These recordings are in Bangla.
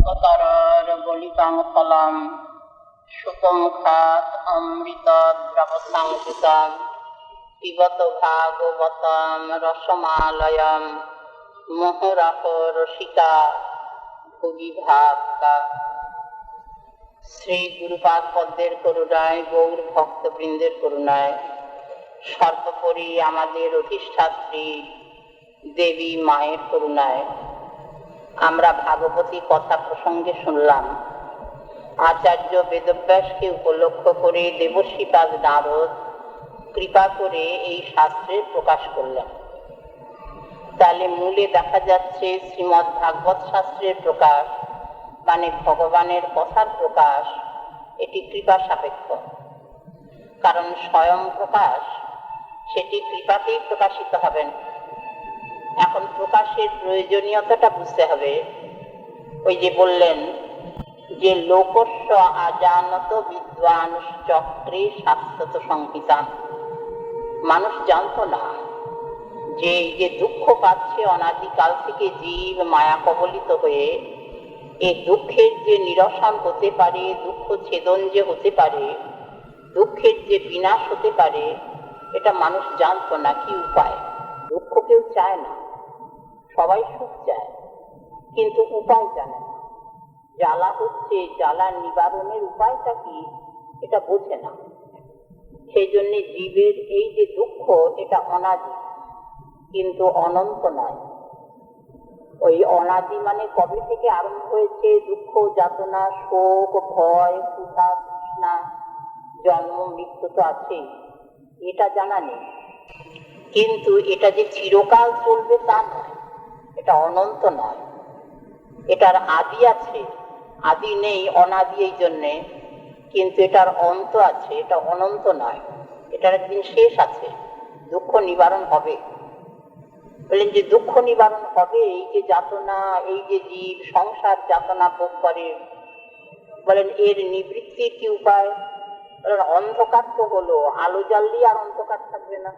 অতরর গলিতাং ফলম সুকম খাত অমৃতদ্রবসংযুতম পিবত ভাগবতম রসমালয়ম মুহুরহ রসিকা ভুবি ভাবকা। শ্রী গুরুপাদ পদ্মের করুণায়, গৌর ভক্তবৃন্দের করুণায়, সর্বোপরি আমাদের অধিষ্ঠাত্রী দেবী মায়ের করুণায় আমরা ভাগবতী কথা প্রসঙ্গে শুনলাম। আচার্য বেদব্যাসকে উপলক্ষ করে দেবশ্রীপাদ নারদ কৃপা করে এই শাস্ত্রের প্রকাশ করলেন। তাহলে মূলে দেখা যাচ্ছে শ্রীমদ্ ভাগবত শাস্ত্রের প্রকাশ মানে ভগবানের কথার প্রকাশ, এটি কৃপা সাপেক্ষ। কারণ স্বয়ং প্রকাশ সেটি কৃপাতেই প্রকাশিত হবেন। এখন প্রকাশের প্রয়োজনীয়তাটা বুঝতে হবে। ওই যে বললেন যে লোকস্য আজানত বিদ্বান চক্রে শাশ্বত সংহিতা, মানুষ জানতো না যে এই যে দুঃখ পাচ্ছে অনাদিকাল থেকে জীব মায়া কবলিত হয়ে, এই দুঃখের যে নিরসন হতে পারে, দুঃখ ছেদন যে হতে পারে, দুঃখের যে বিনাশ হতে পারে, এটা মানুষ জানতো না। কি উপায়? দুঃখ কেউ চায় না, সবাই সুখ চায়, কিন্তু উপায় জানে না। জ্বালা হচ্ছে, জ্বালা নিবারণের উপায়টা কি এটা বোঝে না। সেই জন্য জীবের এই যে দুঃখ, এটা অনাদি কিন্তু অনন্ত নয়। ওই অনাদি মানে কবে থেকে আরম্ভ হয়েছে দুঃখ, যাতনা, শোক, ভয়, ক্ষুধা, তৃষ্ণা, জন্ম, মৃত্যু তো আছেই, এটা জানা নেই। কিন্তু এটা যে চিরকাল চলবে তা নয়, এটা অনন্ত নয়। এটার আদি আছে, আদি নেই, অনাদি এই জন্যে, কিন্তু এটার অন্ত আছে, এটা অনন্ত নয়, এটার একদিন শেষ আছে। দুঃখ নিবারণ হবে। বললেন যে দুঃখ নিবারণ হবে, এই যে যাতনা, এই যে জীব সংসার যাতনা ভোগ করে, বলেন এর নিবৃত্তির কি উপায়? বলেন অন্ধকার তো হলো, আলো জ্বাললেই আর অন্ধকার থাকবে না।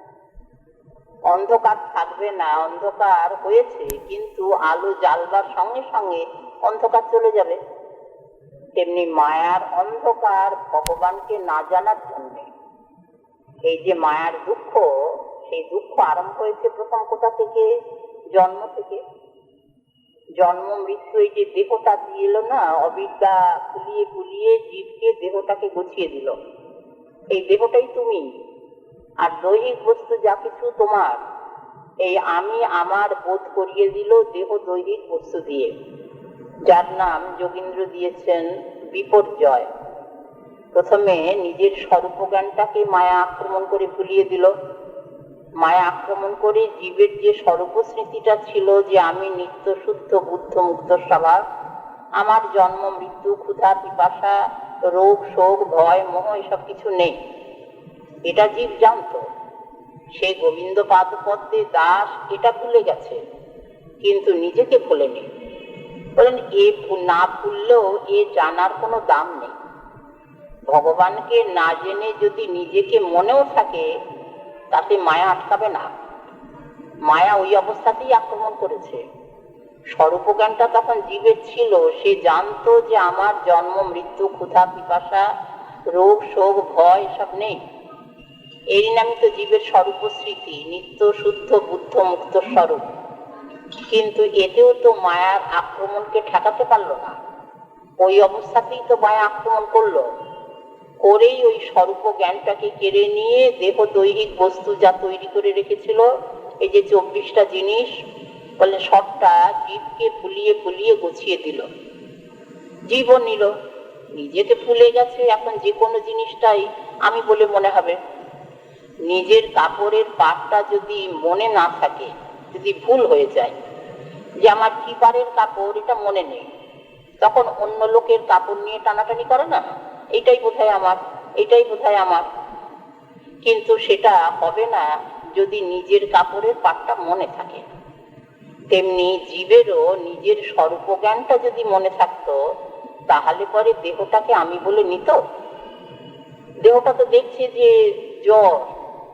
অন্ধকার থাকবে না, অন্ধকার হয়েছে, কিন্তু আলো জ্বালবার সঙ্গে সঙ্গে অন্ধকার চলে যাবে। তেমনি মায়ার অন্ধকার ভগবানকে না জানার জন্য এই যে মায়ার দুঃখ, সেই দুঃখ আরম্ভ হয়েছে প্রথম কোথা থেকে? জন্ম থেকে। জন্ম মৃত্যু, এই যে দেহটা দিয়ে এলো না, অবিদ্যা ফুলিয়ে ফুলিয়ে জীবকে দেহটাকে গুছিয়ে দিল। এই দেহটাই তুমি, আর দৈহিক বস্তু যা কিছু তোমার। এই আমি আমার বোধ করিয়ে দিল দেহ দৈহিক বস্তু দিয়ে, যার নাম যোগীন্দ্র দিয়েছেন বিপর্যয়। প্রথমে নিজের স্বরূপ জ্ঞানটাকে মায়া আক্রমণ করে ভুলিয়ে দিল। মায়া আক্রমণ করে জীবের যে স্বরূপ স্মৃতিটা ছিল যে আমি নিত্য শুদ্ধ বুদ্ধ মুক্ত স্বভাব, আমার জন্ম মৃত্যু ক্ষুধা পিপাসা রোগ শোক ভয় মোহ এসব কিছু নেই, এটা জীব জানতো। সে গোবিন্দ পাদ পদ্মে দাস, এটা ভুলে গেছে, কিন্তু নিজেকে ভুলেনি। বলেন এ না ভুললেও এ জানার কোনো দাম নেই। ভগবানকে না জেনে যদি নিজেকে মনেও থাকে, তাতে মায়া আটকাবে না। মায়া ওই অবস্থাতেই আক্রমণ করেছে। স্বরূপজ্ঞানটা তখন জীবের ছিল, সে জানতো যে আমার জন্ম মৃত্যু ক্ষুধা পিপাসা রোগ শোক ভয় এসব নেই। এরই নামই তো জীবের স্বরূপ স্মৃতি, নিত্য শুদ্ধ বুদ্ধ মুক্ত স্বরূপ। কিন্তু এতেও তো মায়ার আক্রমণকে ঠেকাতে পারলো না। ওই অবস্থাতেই তো মায়া আক্রমণ করলো, করেই ওই স্বরূপ জ্ঞানটাকে কেড়ে নিয়ে দেহ দৈহিক বস্তু যা তৈরি করে রেখেছিল, এই যে 24টা জিনিস, বলে সবটা জীবকে ফুলিয়ে ফুলিয়ে গুছিয়ে দিল। জীবও নিল, নিজেকে ভুলে গেছে। এখন যে কোনো জিনিসটাই আমি বলে মনে হবে। নিজের কাপড়ের পাটটা যদি মনে না থাকে, যদি ভুল হয়ে যায় যে আমার কি পাড়ের কাপড়, এটা মনে নেই, তখন অন্য লোকের কাপড় নিয়ে টানাটানি করে না, এইটাই বোধহয় আমার, এইটাই বোধহয় আমার। কিন্তু সেটা হবে না যদি নিজের কাপড়ের পাটটা মনে থাকে। তেমনি জীবেরও নিজের স্বরূপ জ্ঞানটা যদি মনে থাকতো, তাহলে পরে দেহটাকে আমি বলে নিত। দেহটা তো দেখছে যে জ্বর,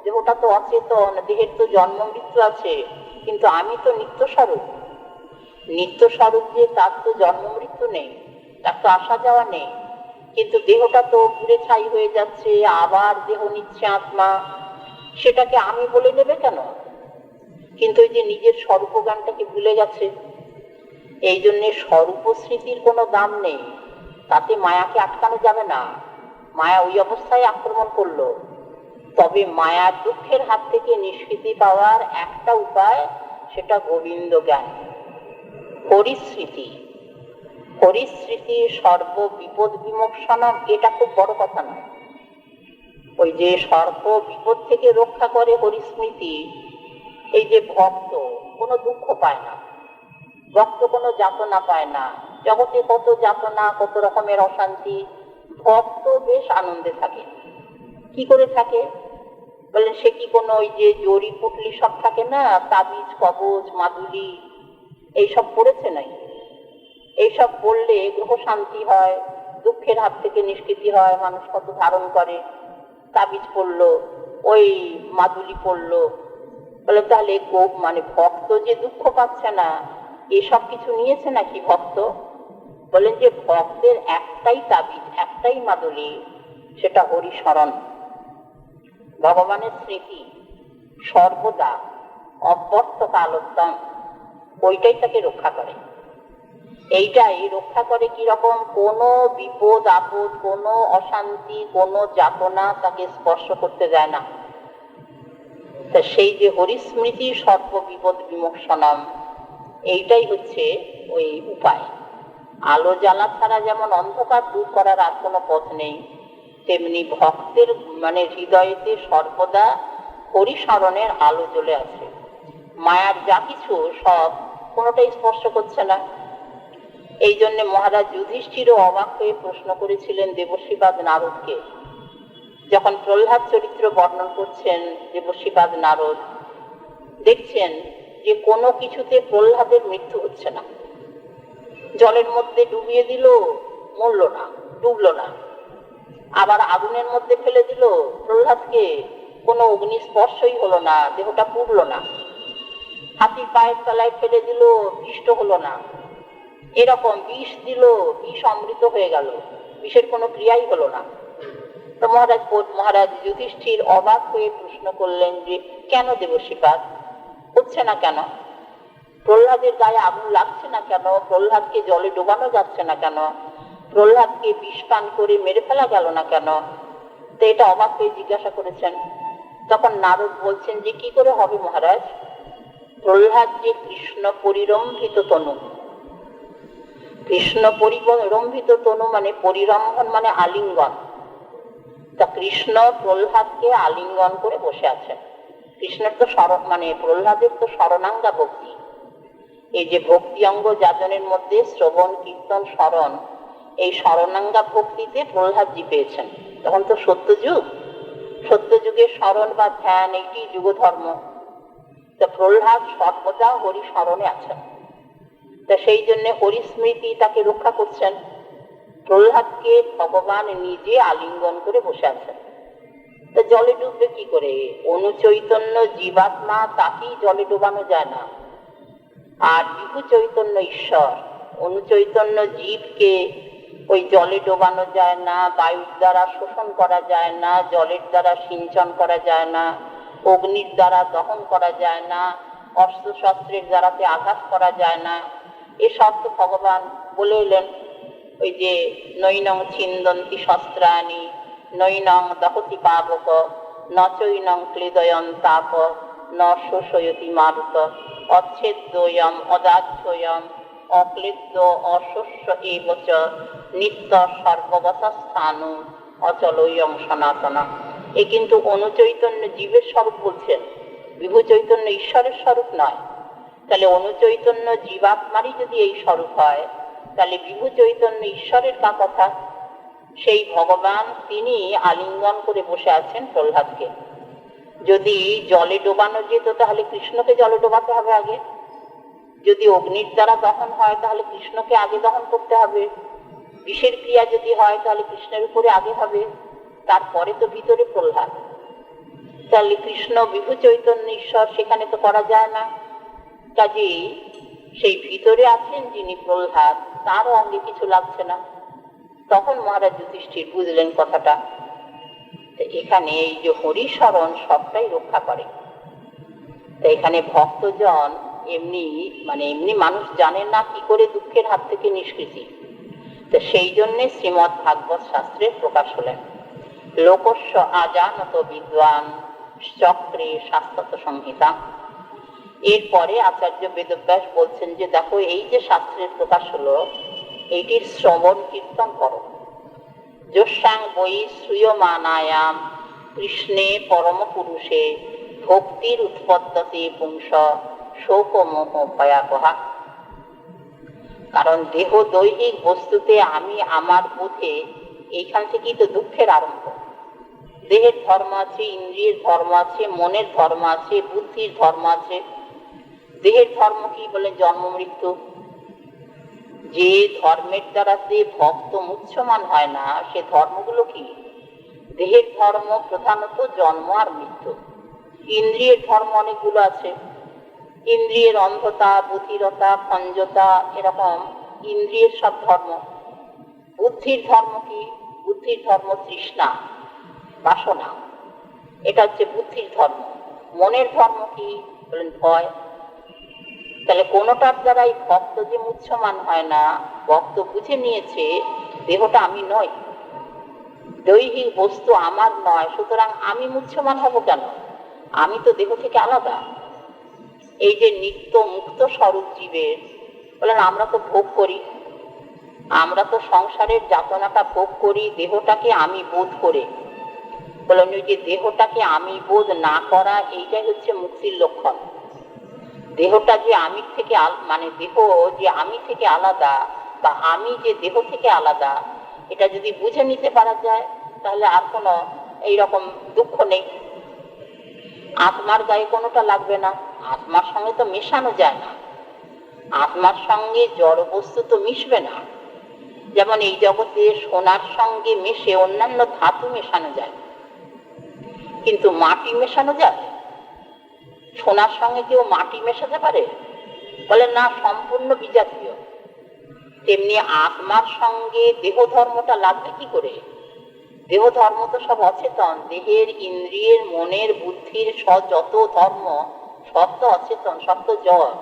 দেহটা তো অচেতন, দেহের তো জন্ম মৃত্যু আছে, কিন্তু আমি তো নিত্য স্বরূপ। নিত্য স্বরূপ যে তার তো জন্ম মৃত্যু নেই, তার তো আসা যাওয়া নেই, কিন্তু দেহটা তো পুড়ে ছাই হয়ে যাচ্ছে, আবার দেহ নিচ্ছে আত্মা, সেটাকে আমি বলে নেবে কেন? কিন্তু ওই যে নিজের স্বরূপ জ্ঞানটাকে ভুলে গেছে। এই জন্য স্বরূপ স্মৃতির কোনো দাম নেই, তাতে মায়াকে আটকানো যাবে না। মায়া ওই অবস্থায় আক্রমণ করলো। তবে মায়ার দুঃখের হাত থেকে নিষ্কৃতি পাওয়ার একটা উপায়, সেটা গোবিন্দ জ্ঞান, হরিস্মৃতি। হরিস্মৃতি সর্ব বিপদ বিমোক্ষণম, এটা খুব বড় কথা নয়। ওই যে সর্ব বিপদ থেকে রক্ষা করে হরিস্মৃতি, এই যে ভক্ত কোনো দুঃখ পায় না, ভক্ত কোনো যাতনা পায় না। জগতে কত যাতনা, কত রকমের অশান্তি, ভক্ত বেশ আনন্দে থাকে। কি করে থাকে বলেন? সে কি কোনো ওই যে জড়ি পুটলি সব থাকে না, তাবিজ কবচ মাদুলি এইসব পড়েছে নাই? এইসব পড়লে গ্রহ শান্তি হয়, দুঃখের হাত থেকে নিষ্কৃতি হয়। মানুষ কত ধারণ করে, তাবিজ পড়লো, ওই মাদুলি পড়লো, বলে তাহলে মানে ভক্ত যে দুঃখ পাচ্ছে না, এসব কিছু নিয়েছে নাকি ভক্ত? বলেন যে ভক্তের একটাই তাবিজ, একটাই মাদুলি, সেটা হরিস্মরণ, ভগবানের স্মৃতি, সর্বদা অব্যর্থ কালোত্তম। ওইটাই তাকে রক্ষা করে। এইটাই রক্ষা করে কিরকম? কোনো বিপদ আপদ, কোনো অশান্তি, কোনো যাতনা তাকে স্পর্শ করতে দেয় না। তা সেই যে হরিস্মৃতি সর্ব বিপদ বিমোক্ষণম, এইটাই হচ্ছে ওই উপায়। আলো জ্বালা ছাড়া যেমন অন্ধকার দূর করার আর কোনো পথ নেই, তেমনি ভক্তের মানে হৃদয়েতে সর্বদা হরিস্মরণের আলো জ্বলে আছে। মায়ার যা কিছু সব কোনোটাই স্পর্শ করছে না। এই জন্য মহারাজ যুধিষ্ঠিরও অবাক হয়ে প্রশ্ন করেছিলেন দেবশ্রীপাদ নারদকে। যখন প্রহ্লাদ চরিত্র বর্ণন করছেন দেবশ্রীপাদ নারদ, দেখছেন যে কোনো কিছুতে প্রহ্লাদের মৃত্যু হচ্ছে না। জলের মধ্যে ডুবিয়ে দিল, মরল না, ডুবলো না। আবার আগুনের মধ্যে ফেলে দিল প্রহ্লাদকে, কোনো অগ্নি স্পর্শই হলো না, দেহটা পুড়লো না। হাতির পায়ের তলায় ফেলে দিল, পিষ্ট হলো না। এরকম বিষ দিল, বিষ অমৃত হয়ে গেল, বিষের কোনো ক্রিয়াই হলো না। তো মহারাজ যুধিষ্ঠির অবাক হয়ে প্রশ্ন করলেন যে কেন দেবশ্রীপাদ, হচ্ছে না কেন? প্রহ্লাদের গায়ে আগুন লাগছে না কেন? প্রহ্লাদকে জলে ডোবানো যাচ্ছে না কেন? প্রহ্লাদকে বিষ পান করে মেরে ফেলা গেল না কেন? তো এটা অবাক হয়ে জিজ্ঞাসা করেছেন। তখন নারদ বলছেন যে কি করে হবে মহারাজ, প্রহ্লাদ যে কৃষ্ণ পরিরম্ভিত তনু। কৃষ্ণ পরিরম্ভিত তনু মানে পরিরম্ভন মানে আলিঙ্গন। তা কৃষ্ণ প্রহ্লাদকে আলিঙ্গন করে বসে আছেন। কৃষ্ণের তো মানে প্রহ্লাদের তো শরণাঙ্গা ভক্তি। এই যে ভক্তি অঙ্গ যাজনের মধ্যে শ্রবণ কীর্তন স্মরণ, এই শরণাঙ্গা ভক্তিতে প্রহ্লাদজি পেয়েছেন। তখন তো সত্যযুগ, সত্যযুগে স্মরণ বা ধ্যান এইটি যুগ ধর্ম। তা প্রহ্লাদ সর্বদা হরি স্মরণে আছেন। তা সেই জন্য হরিস্মৃতি তাকে রক্ষা করছেন। প্রহ্লাদকে ভগবান নিজে আলিঙ্গন করে বসে আছেন। তা জলে ডুববে কি করে? অনুচৈতন্য জীবাত্মা, তাকেই জলে ডোবানো যায় না। আর বিভু চৈতন্য ঈশ্বর, অনুচৈতন্য জীবকে ওই জলে ডোবানো যায় না, বায়ুর দ্বারা শোষণ করা যায় না, জলের দ্বারা সিঞ্চন করা যায় না, অগ্নির দ্বারা দহন করা যায় না, অস্ত্র শস্ত্রের দ্বারাতে আঘাত করা যায় না। এসব তো ভগবান বলে এলেন। ওই যে নৈনং ছিন্দন্তি শস্ত্রাণি, নৈনং দহতি পাবক, নচৈনং ক্লেদয়ন তাপ, ন শোষয়তি মারুত, অচ্ছেদ্যয়ম অদাহ্যয়ম অক্লেদ্য অশস্য এবচ নিত্য সর্বগত স্থানু অচলয়ং সনাতন। এ কিন্তু অনুচৈতন্য জীবের স্বরূপ বলছেন, বিভু চৈতন্য ঈশ্বরের স্বরূপ নয়। তাহলে অনুচৈতন্য জীবাত্মারই যদি এই স্বরূপ হয়, তাহলে বিভু চৈতন্য ঈশ্বরের কা কথা? সেই ভগবান তিনি আলিঙ্গন করে বসে আছেন প্রহ্লাদকে। যদি জলে ডোবানো যেত তাহলে কৃষ্ণকে জলে ডোবাতে হবে আগে। যদি অগ্নির দ্বারা দহন হয় তাহলে কৃষ্ণকে আগে দহন করতে হবে। বিষের ক্রিয়া যদি হয় তাহলে কৃষ্ণের উপরে আগে হবে, তারপরে তো ভিতরে প্রহ্লাদ। তাহলে কৃষ্ণ বিভু চৈতন্য ঈশ্বর, সেখানে তো করা যায় না। কাজেই সেই ভিতরে আছেন যিনি প্রহ্লাদ, তারও অঙ্গে কিছু লাগছে না। তখন মহারাজ যুধিষ্ঠির বুঝলেন কথাটা। এখানে এই যে হরিস্মরণ সবটাই রক্ষা করে। তো এখানে ভক্তজন এমনি মানুষ জানেন না কি করে দুঃখের হাত থেকে নিষ্কৃতি। তো সেই জন্যে শ্রীমৎ ভাগবত শাস্ত্রের প্রকাশ হলেন। লোকস্য আজানত বিদ্বান চক্রে শাস্ত্রত সংহিতা। এরপরে আচার্য বেদব্যাস বলছেন যে দেখো, এই যে শাস্ত্রের প্রকাশ হলো, এইটির শ্রবণ কীর্তন করো। যস্যাং বৈ শ্রূয়মানায়াম কৃষ্ণে পরম পুরুষে ভক্তির উৎপদ্যতে পুংস শোক মোহ ভয়াবহা। কারণ দেহ দৈহিক বস্তুতে আমি আমার বোধে, এইখান থেকেই তো দুঃখের আরম্ভ। দেহের ধর্ম আছে, ইন্দ্রিয়ের ধর্ম আছে, মনের ধর্ম আছে, বুদ্ধির ধর্ম আছে। দেহের ধর্ম কি বলে? জন্ম মৃত্যু। যে ধর্মের দ্বারা যে ভক্ত মুচ্ছমান হয় না, সে ধর্মগুলো কি? দেহের ধর্ম প্রধানত জন্ম আর মৃত্যু। ইন্দ্রিয়ের ধর্ম অনেকগুলো আছে। ইন্দ্রিয়ের অন্ধতা, বধিরতা, খঞ্জতা, এরকম ইন্দ্রিয়ের সব ধর্ম। বুদ্ধির ধর্ম কি? বুদ্ধির ধর্ম তৃষ্ণা, বাসনা, এটা হচ্ছে বুদ্ধির ধর্ম। মনের ধর্ম কি? বলেন ভয়। তাহলে কোনোটার দ্বারাই ভক্ত যে মুচ্ছমান হয় না, ভক্ত বুঝে নিয়েছে দেহটা আমি নই, দৈহিক বস্তু আমার নয়, সুতরাং আমি মুচ্ছমান হব কেন? আমি তো দেহ থেকে আলাদা। এই যে নিত্য মুক্ত স্বরূপ জীবের, বলেন আমরা তো ভোগ করি, আমরা তো সংসারের যাতনাটা ভোগ করি দেহটাকে আমি বোধ করে। বলেন ওই যে দেহটাকে আমি বোধ না করা, এইটাই হচ্ছে মুক্তির লক্ষণ। দেহটা যে আমি থেকে দেহ যে আমি থেকে আলাদা, বা আমি যে দেহ থেকে আলাদা, এটা যদি বুঝে নিতে পারা যায়, তাহলে আর কোনো এইরকম দুঃখ নেই। আত্মার গায়ে কোনোটা লাগবে না, আত্মার সঙ্গে তো মেশানো যায় না, আত্মার সঙ্গে জড় বস্তু তো মিশবে না। যেমন এই জগতে সোনার সঙ্গে মিশে অন্যান্য ধাতু মেশানো যায়, কিন্তু মাটি মেশানো যায়? সোনার সঙ্গে কেউ মাটি মেশাতে পারে? বলে না, সম্পূর্ণ বিজাতীয়। তেমনি আত্মার সঙ্গে দেহ ধর্মটা লাগবে কি করে? দেহ ধর্ম তো সব অচেতন। দেহের, ইন্দ্রিয়ের, মনের, বুদ্ধির যত ধর্ম সব তো অচেতন, সব তো জড়।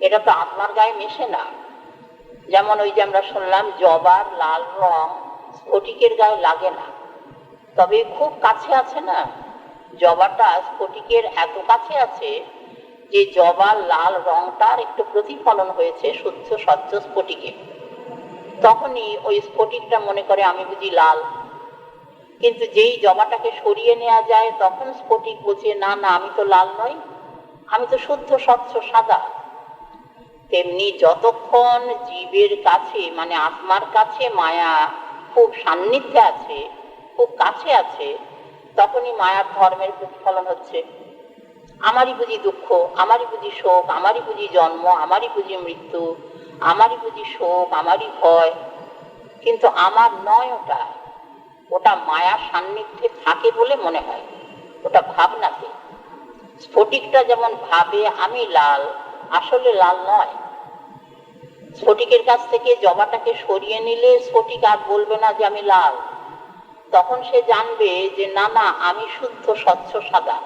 এটা তো আত্মার গায়ে মেশে না। যেমন ওই যে আমরা শুনলাম জবার লাল রং স্ফটিকের গায়ে লাগে না, তবে খুব কাছে আছে না। জবাটা স্ফটিকের এত কাছে আছে যে জবার লাল রংটার একটু প্রতিফলন হয়েছে শুদ্ধ স্বচ্ছ স্ফটিকে। তখনই ওই স্ফটিকটা মনে করে আমি বুঝি লাল। কিন্তু যেই জবাটাকে সরিয়ে নেওয়া যায়, তখন স্ফটিক বলছে না না, আমি তো লাল নই, আমি তো শুদ্ধ স্বচ্ছ সাদা। তেমনি যতক্ষণ জীবের কাছে আত্মার কাছে মায়া খুব সান্নিধ্যে আছে, খুব কাছে আছে, তখনই মায়ার ধর্মের প্রতিফলন হচ্ছে। আমারই বুঝি দুঃখ, আমারই বুঝি শোক, আমারই বুঝি জন্ম, আমারই বুঝি মৃত্যু, আমারই বুঝি শোক, আমারই ভয়। কিন্তু আমার নয় ওটা, ওটা মায়ার সান্নিধ্যে থাকে বলে মনে হয়, ওটা ভাবনাতে। স্ফটিকটা যেমন ভাবে আমি লাল, আসলে লাল নয়। স্ফটিকের কাছ থেকে জবাটাকে সরিয়ে নিলে স্ফটিক আর বলবে না যে আমি লাল, তখন সে জানবে যে না না, আমি শুদ্ধ স্বচ্ছ সাদা।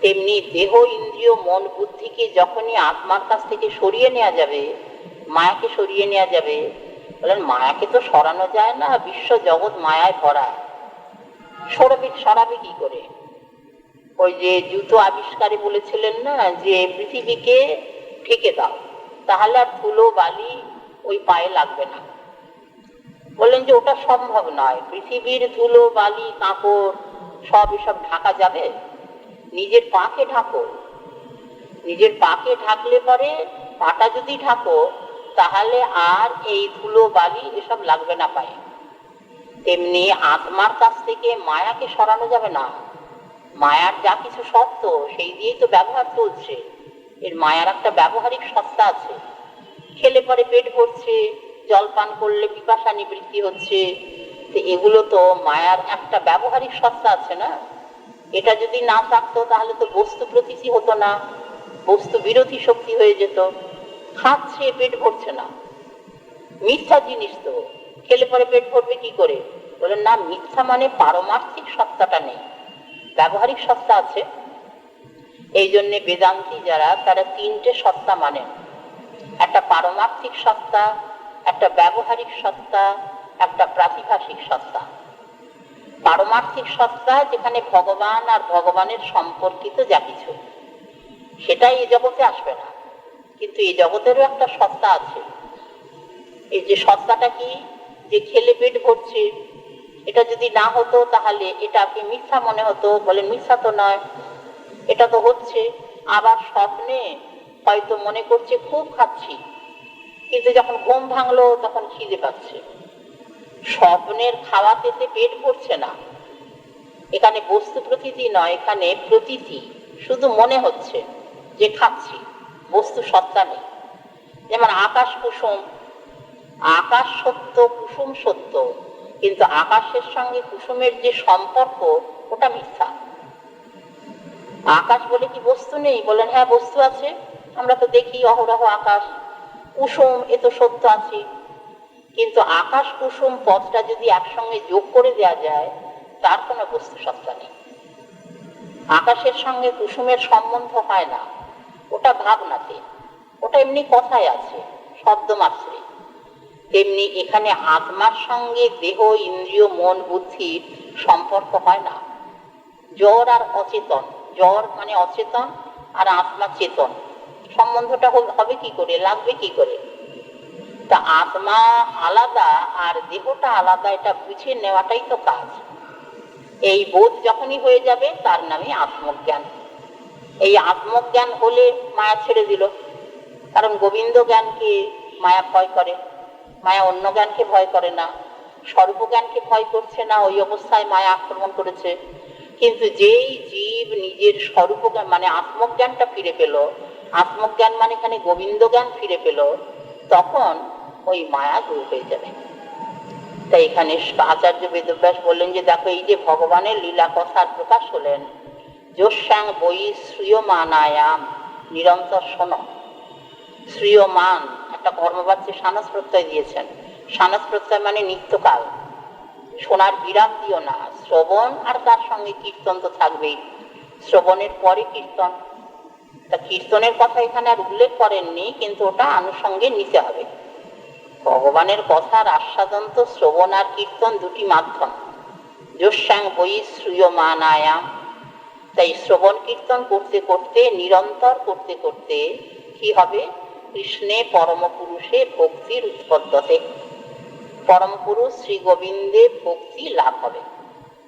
তেমনি দেহ, ইন্দ্রিয়, মন, বুদ্ধিকে যখনই আত্মার কাছ থেকে সরিয়ে নেওয়া যাবে, মায়াকে সরিয়ে নেওয়া যাবে, বলেন মায়াকে তো সরানো যায় না, বিশ্ব জগৎ মায়ায় ভরা। সরাবে কি করে? ওই যে জুতো আবিষ্কারে বলেছিলেন না যে পৃথিবীকে ঢেকে দাও, তাহলে আর ধুলো বালি ওই পায়ে লাগবে না। বললেন যে ওটা সম্ভব নয়, পৃথিবীর ধুলো বালি কাপড় সব এসব ঢাকা যাবে? নিজের পাকে ঢাকো, নিজের পাকে ঢাকলে পরে, পাটা যদি ঢাকো, তাহলে আর এই ধুলো বালি এসব লাগবে না পায়ে। তেমনি আত্মার কাছ থেকে মায়াকে সরানো যাবে না। মায়ার যা কিছু সত্য, সেই দিয়েই তো ব্যবহার চলছে। এর মায়ার একটা ব্যবহারিক সত্তা আছে। খেলে পরে পেট ভরছে, জল পান করলে পিপাসা নিবৃত্তি হচ্ছে, তো এগুলো তো মায়ার একটা ব্যবহারিক সত্তা আছে না। এটা যদি না থাকতো তাহলে তো বস্তু প্রতীতি হতো না, বস্তু বিরোধী শক্তি হয়ে যেত। খাচ্ছে, পেট ভরছে না, মিথ্যা জিনিস তো, খেলে পরে পেট ভরবে কি করে? বলেন না, মিথ্যা মানে পারমার্থিক সত্তাটা নেই, ব্যবহারিক সত্তা আছে। এই জন্য বেদান্তি যারা, তারা তিনটে সত্তা মানেন, একটা পারমার্থিক সত্তা, একটা ব্যবহারিক সত্তা, একটা প্রাতিভাসিক সত্তা। পারমার্থিক সত্তা যেখানে ভগবান আর ভগবানের সম্পর্কিত যা কিছু, সেটাই এই জগতে আসবে না। কিন্তু এই জগতেরও একটা সত্তা আছে। এই যে সত্তাটা কি, যে খেলে পেট ভরছে, এটা যদি না হতো তাহলে এটা আপনি মিথ্যা মনে হতো। বলেন মিথ্যা তো নয়, এটা তো হচ্ছে। আবার স্বপ্নে হয়তো মনে করছে খুব খাচ্ছি, কিন্তু যখন ঘুম ভাঙলো তখন খিদে পাচ্ছে। স্বপ্নের খাওয়া পেতে পেট ভরছে না, এখানে বস্তু প্রতীতি নয়, এখানে প্রতীতি, শুধু মনে হচ্ছে যে খাচ্ছি, বস্তু সত্তা নেই। যেমন আকাশ কুসুম, আকাশ সত্য, কুসুম সত্য, কিন্তু আকাশের সঙ্গে কুসুমের যে সম্পর্ক ওটা মিথ্যা। আকাশ বলে কি বস্তু নেই? বলেন হ্যাঁ, বস্তু আছে, আমরা তো দেখি অহরহ আকাশ। কুসুম এ তো সত্য আছে, কিন্তু আকাশ কুসুম পদটা যদি একসঙ্গে যোগ করে দেওয়া যায়, তার কোনো বস্তু সত্তা নেই। আকাশের সঙ্গে কুসুমের সম্বন্ধ হয় না, ওটা ভাবনাতে, ওটা এমনি কথায় আছে, শব্দ মাত্রে। তেমনি এখানে আত্মার সঙ্গে দেহ, ইন্দ্রিয়, মন, বুদ্ধির সম্পর্ক হয় না। জড় আর অচেতন, জড় মানে অচেতন, আর আত্মা চেতন, সম্বন্ধটা হবে কি করে, লাগবে কি করে? তা আত্মা আলাদা আর দেহটা আলাদা, এটা বুঝে নেওয়াটাই তো কাজ। এই বোধ যখনই হয়ে যাবে তার নামে আত্মজ্ঞান। এই আত্মজ্ঞান হলে মায়া ছেড়ে দিল, কারণ গোবিন্দ জ্ঞানকে মায়া ভয় করে, মায়া অন্য জ্ঞানকে ভয় করে না, স্বরূপ জ্ঞানকে ভয় করছে না, ওই অবস্থায় মায়া আক্রমণ করেছে। কিন্তু যেই জীব নিজের স্বরূপ জ্ঞান মানে আত্মজ্ঞানটা ফিরে পেল, আত্মজ্ঞান মানে এখানে গোবিন্দ জ্ঞান ফিরে পেল, তখন ওই মায়া দূর হয়ে যাবে। তাই এখানে আচার্য বেদব্যাস বললেন যে দেখো, এই যে ভগবানের লীলা কথার প্রকাশ হলেন, যোস্যাং বই শ্রীয়মানায়াম, নিরন্তর শোনো। শ্রীয়মান একটা কর্মবাচ্যে সানস প্রত্যয় দিয়েছেন। সানস প্রত্যয় মানে নিত্যকাল, শোনার বিরাম দিও না। শ্রবণ আর তার সঙ্গে কীর্তন তো থাকবেই, শ্রবণের পরে কীর্তন। তা কীর্তনের কথা এখানে আর উল্লেখ করেননি, কিন্তু ওটা আনুষঙ্গে নিতে হবে। ভগবানের কথার আস্বাদন তো শ্রবণ আর কীর্তন দুটি মাধ্যম। যোস্যাং বই শ্রীয়মানায়াম, তাই শ্রবণ কীর্তন করতে করতে, নিরন্তর করতে করতে কি হবে? কৃষ্ণে পরম পুরুষে ভক্তির উৎপদ্যতে, পরম পুরুষ শ্রী গোবিন্দে ভক্তি লাভ হবে,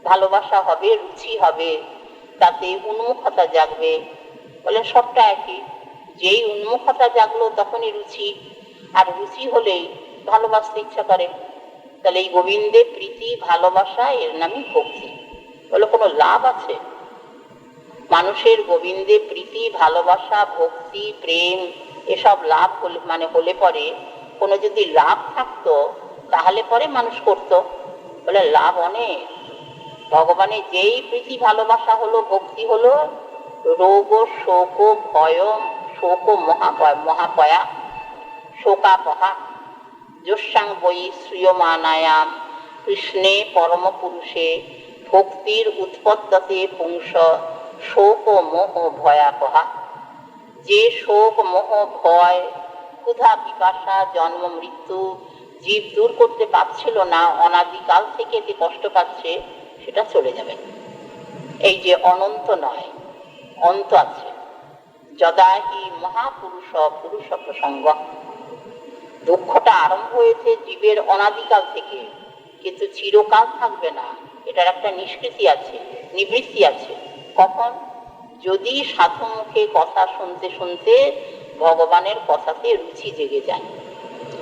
ভালোবাসা হবে, রুচি হবে, তাতে উন্মুখতা জাগবে। বলে সবটা একই, যেই উন্মুখতা জাগলো তখনই রুচি, আর রুচি হলেই ভালোবাসতে ইচ্ছা করে। তাহলে এই গোবিন্দে প্রীতি, ভালোবাসা, এর নামই ভক্তি। বলে কোনো লাভ আছে? মানুষের গোবিন্দে প্রীতি, ভালোবাসা, ভক্তি, প্রেম এসব লাভ হলে মানে হলে পরে, কোনো যদি লাভ থাকতো তাহলে পরে মানুষ করত। বলে লাভ অনেক। ভগবানের যেই প্রীতি, ভালোবাসা হলো, ভক্তি হলো, রোগ, শোক, ভয়, শোক মহাপয়া, শোকাপহা, যোস্যাং বই শ্রীয়মানায়াম, কৃষ্ণে পরম পুরুষে ভক্তির উৎপদ্যতে পুংস শোক মোহ ভয়াপহা। যে শোক, মোহ, ভয়, ক্ষুধা, পিপাসা, জন্ম, মৃত্যু জীব দূর করতে পারছিল না, অনাদিকাল থেকে যে কষ্ট পাচ্ছে, সেটা চলে যাবে। এই যে অনন্ত নয়, অন্ত আছে। যদা হি মহাপুরুষ পুরুষ প্রসঙ্গ, দুঃখটা আরম্ভ হয়েছে জীবের অনাদিকাল থেকে, কিন্তু চিরকাল থাকবে না, এটার একটা নিষ্কৃতি আছে, নিবৃত্তি আছে। কখন? যদি সাধু মুখে কথা শুনতে শুনতে ভগবানের কথাতে রুচি জেগে যায়।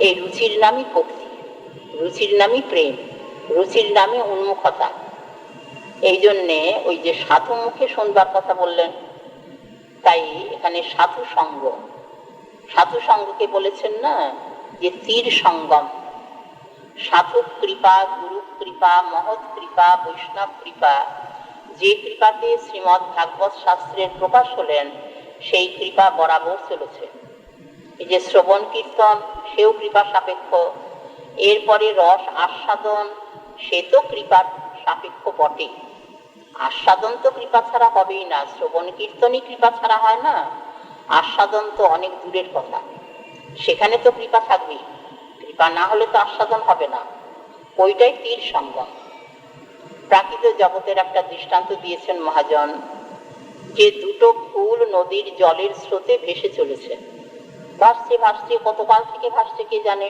এই রুচির নামই ভক্তি, রুচির নামই প্রেম, রুচির নামই উন্মুখতা। এই জন্যে ওই যে সাধু মুখে শুনবার কথা বললেন, তাই এখানে সাধু সঙ্গ, সাধু সঙ্গকে বলেছেন না যে তীর সঙ্গম। সাধু কৃপা, গুরু কৃপা, মহৎ কৃপা, বৈষ্ণব কৃপা, যে কৃপাতে শ্রীমৎ ভাগবত শাস্ত্রের প্রকাশ হলেন, সেই কৃপা বরাবর চলেছে। এই যে শ্রবণ কীর্তন, সেও কৃপা সাপেক্ষ। এরপরে রস আস্বাদন, সে তো কৃপার সাপেক্ষ বটে। আস্বাদন তো কৃপা ছাড়া হবেই না, শ্রবণ কীর্তনই কৃপা ছাড়া হয় না। আস্বাদন তো অনেক দূরের কথা, সেখানে তো কৃপা থাকবেই। কৃপা না হলে তো আস্বাদন হবে না। ওইটাই তীর সঙ্গম। প্রাকৃত জগতের একটা দৃষ্টান্ত দিয়েছেন মহাজন, যে দুটো ফুল নদীর জলের স্রোতে ভেসে চলেছে। ভাসছে ভাসছে, কতকাল থেকে ভাসছে কে জানে।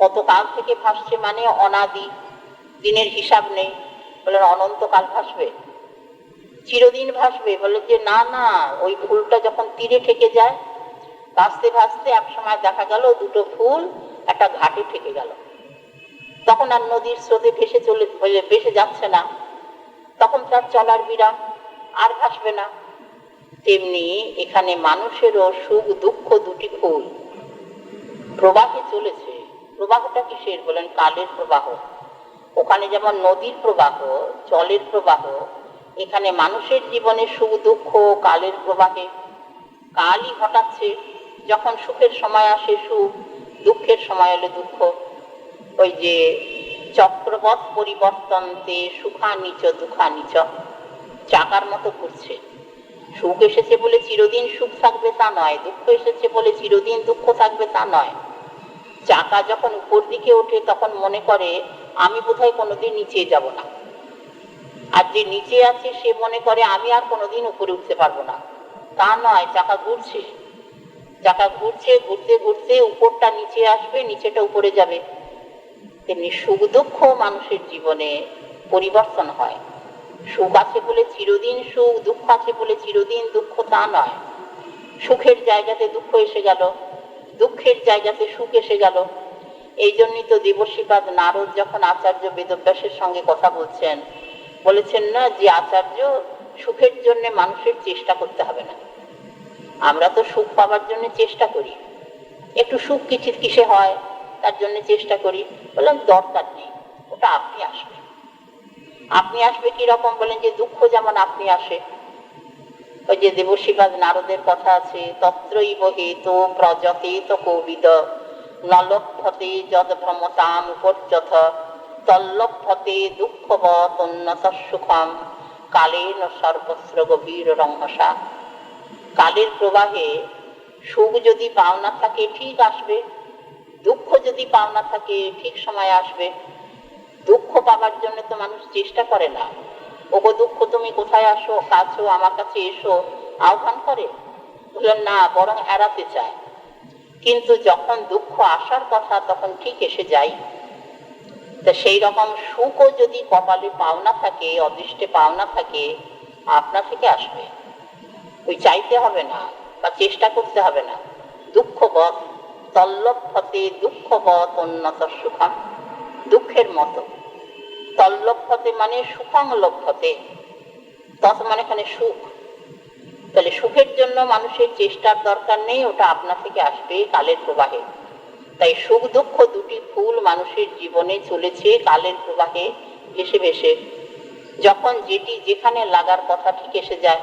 কতকাল থেকে ভাসছে মানে অনাদি, দিনের হিসাব নেই। বলেন অনন্তকাল ভাসবে, চিরদিন ভাসবে? বলে যে না না, ওই ফুলটা যখন তীরে ঠেকে যায়, ভাসতে ভাসতে এক সময় দেখা গেল দুটো ফুল একটা ঘাটে ঠেকে গেল। তখন আর নদীর স্রোতে ভেসে যাচ্ছে না, তখন তার চলার বিরাম, আর ভাসবে না। তেমনি এখানে মানুষেরও সুখ দুঃখ দুটি ফুল প্রবাহে চলেছে। প্রবাহটা কিসের? বলেন কালের প্রবাহ। ওখানে যেমন নদীর প্রবাহ, জলের প্রবাহ, এখানে মানুষের জীবনে সুখ দুঃখ কালের প্রবাহে। কালই ঘটাচ্ছে, যখন সুখের সময় আসে সুখ, দুঃখের সময় এলে দুঃখ। ওই যে চক্রবৎ পরিবর্তনতে সুখা নিচ দুঃখা নিচ, চাকার মতো ঘুরছে। সুখ এসেছে বলে চিরদিন সুখ থাকবে তা নয়, দুঃখ এসেছে বলে চিরদিন দুঃখ থাকবে তা নয়। চাকা যখন উপর দিকে ওঠে তখন মনে করে আমি বোধহয় কোনোদিন নিচে যাব না, আর যে নিচে আছে সে মনে করে আমি আর কোনোদিন উপরে উঠতে পারবো না। তা নয়, চাকা ঘুরছে, চাকা ঘুরছে, ঘুরতে ঘুরতে উপরটা নিচে আসবে, নিচেটা উপরে যাবে। তেমনি সুখ দুঃখ মানুষের জীবনে পরিবর্তন হয়। সুখ আছে বলে চিরদিন সুখ, দুঃখ আছে বলে চিরদিন দুঃখ তা নয়। সুখের জায়গাতে দুঃখ এসে গেল, দুঃখের জায়গাতে সুখ এসে গেল। এই জন্যই তো দেবশ্রীপাদ নারদ যখন আচার্য বেদব্যাসের সঙ্গে কথা বলছেন, বলেছেন না যে আচার্য, সুখের জন্য মানুষের চেষ্টা করতে হবে না। আমরা তো সুখ পাওয়ার জন্য চেষ্টা করি, একটু সুখ কিসে হয় তার জন্য চেষ্টা করি। বললাম দরকার নেই, ওটা আপনি আসবে। আপনি আসবে কিরকম? বলেন যে দুঃখ যেমন আপনি আসে। ওই যে দেবশ্রীপাদ নারদের কথা আছে, তত্রৈব হেতু প্রজতে তো কৌবিদ নলভ্যতে যদ ভ্রমতাম উপর্যথ তল্লভ্যতে দুঃখবৎ উন্নত সুখম কালেন সর্বস্র গভীর রহসা। কালের প্রবাহে সুখ যদি পাওনা থাকে ঠিক আসবে, দুঃখ যদি পাওনা থাকে ঠিক সময় আসবে। দুঃখ পাবার জন্য তো মানুষ চেষ্টা করে না। ওগো দুঃখ তুমি কোথায় আসো, কাছো, আমার কাছে এসো আহ্বান করে? বললেন না, বরং এড়াতে চায়। কিন্তু যখন দুঃখ আসার কথা তখন ঠিক এসে যাই। তা সেই রকম সুখও যদি কপালে পাওনা থাকে, অদৃষ্টে পাওনা থাকে, আপনা থেকে আসবে। ওই চাইতে হবে না বা চেষ্টা করতে হবে না। দুঃখবৎ তল্লভ্যতে দুঃখবৎ উন্নত সুখম, দুঃখের মতো। তল্লভ্যতে মানে সুখং লভ্যতে, তৎ মানে এখানে সুখ। তাহলে সুখের জন্য মানুষের চেষ্টার দরকার নেই, ওটা আপনা থেকে আসবে কালের প্রবাহে। তাই সুখ দুঃখ দুটি ফুল মানুষের জীবনে চলেছে কালের প্রবাহে ভেসে ভেসে। যখন যেটি যেখানে লাগার কথা ঠিক এসে যায়।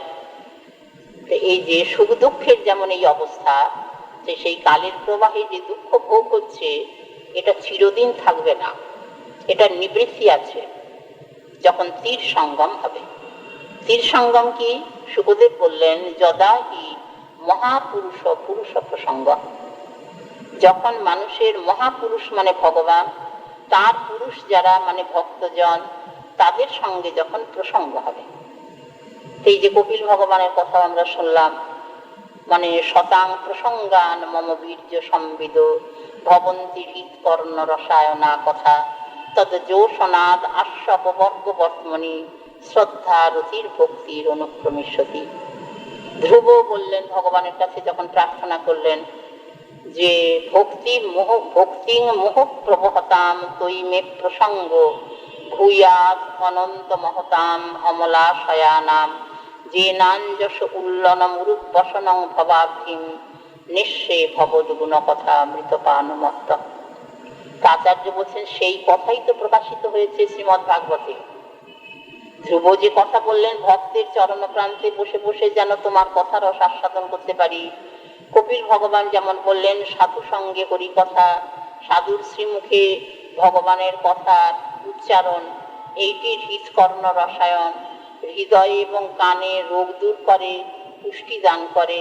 এই যে সুখ দুঃখের যেমন এই অবস্থা, যে সেই কালের প্রবাহে যে দুঃখ ভোগ হচ্ছে এটা চিরদিন থাকবে না, এটা নিবৃত্তি আছে যখন তীর সঙ্গম হবে। তীর সঙ্গম কি? সুখদেব বললেন যদা হি মহাপুরুষ পুরুষ প্রসঙ্গ, যখন মানুষের মহাপুরুষ মানে ভগবান, তার পুরুষ যারা মানে ভক্তজন, তাদের সঙ্গে যখন প্রসঙ্গ হবে। এই যে কপিল ভগবানের কথা আমরা শুনলাম, মানে শতাং প্রসঙ্গান মম বীর্য সম্বিদ ভবন্তি হৃৎকর্ণ রসায়না কথা তদ যোশনাদ আস্যপবর্গ বর্তমনি শ্রদ্ধা রতির ভক্তির অনুক্রমিষ্যতি। ধ্রুব বললেন ভগবানের কাছে যখন প্রার্থনা করলেন যে ভক্তিং মোহ প্রবহতাম তৈ মে প্রসঙ্গ ভূয়াৎ অনন্ত মহতাম অমলাশয়ানাম জেনাঞ্জস উল্লনমুরূপ বসনং ভবাভীম নিঃশ্বে ভবদ্গুণ কথা মৃতপানুমত্ত। আচার্য বলছেন সেই কথাই তো প্রকাশিত হয়েছে শ্রীমদ্ ভাগবতে। ধ্রুব যে কথা বললেন, ভক্তের চরণ প্রান্তে বসে বসে যেন তোমার কথা রস আস্বাদন করতে পারি, কপিল ভগবান যেমন বললেন, সাধু সঙ্গে হরি কথা, সাধুর শ্রীমুখে ভগবানের কথার উচ্চারণ, এইটি হৃৎকর্ণ রসায়ন, হৃদয় এবং কানে রোগ দূর করে, পুষ্টি দান করে।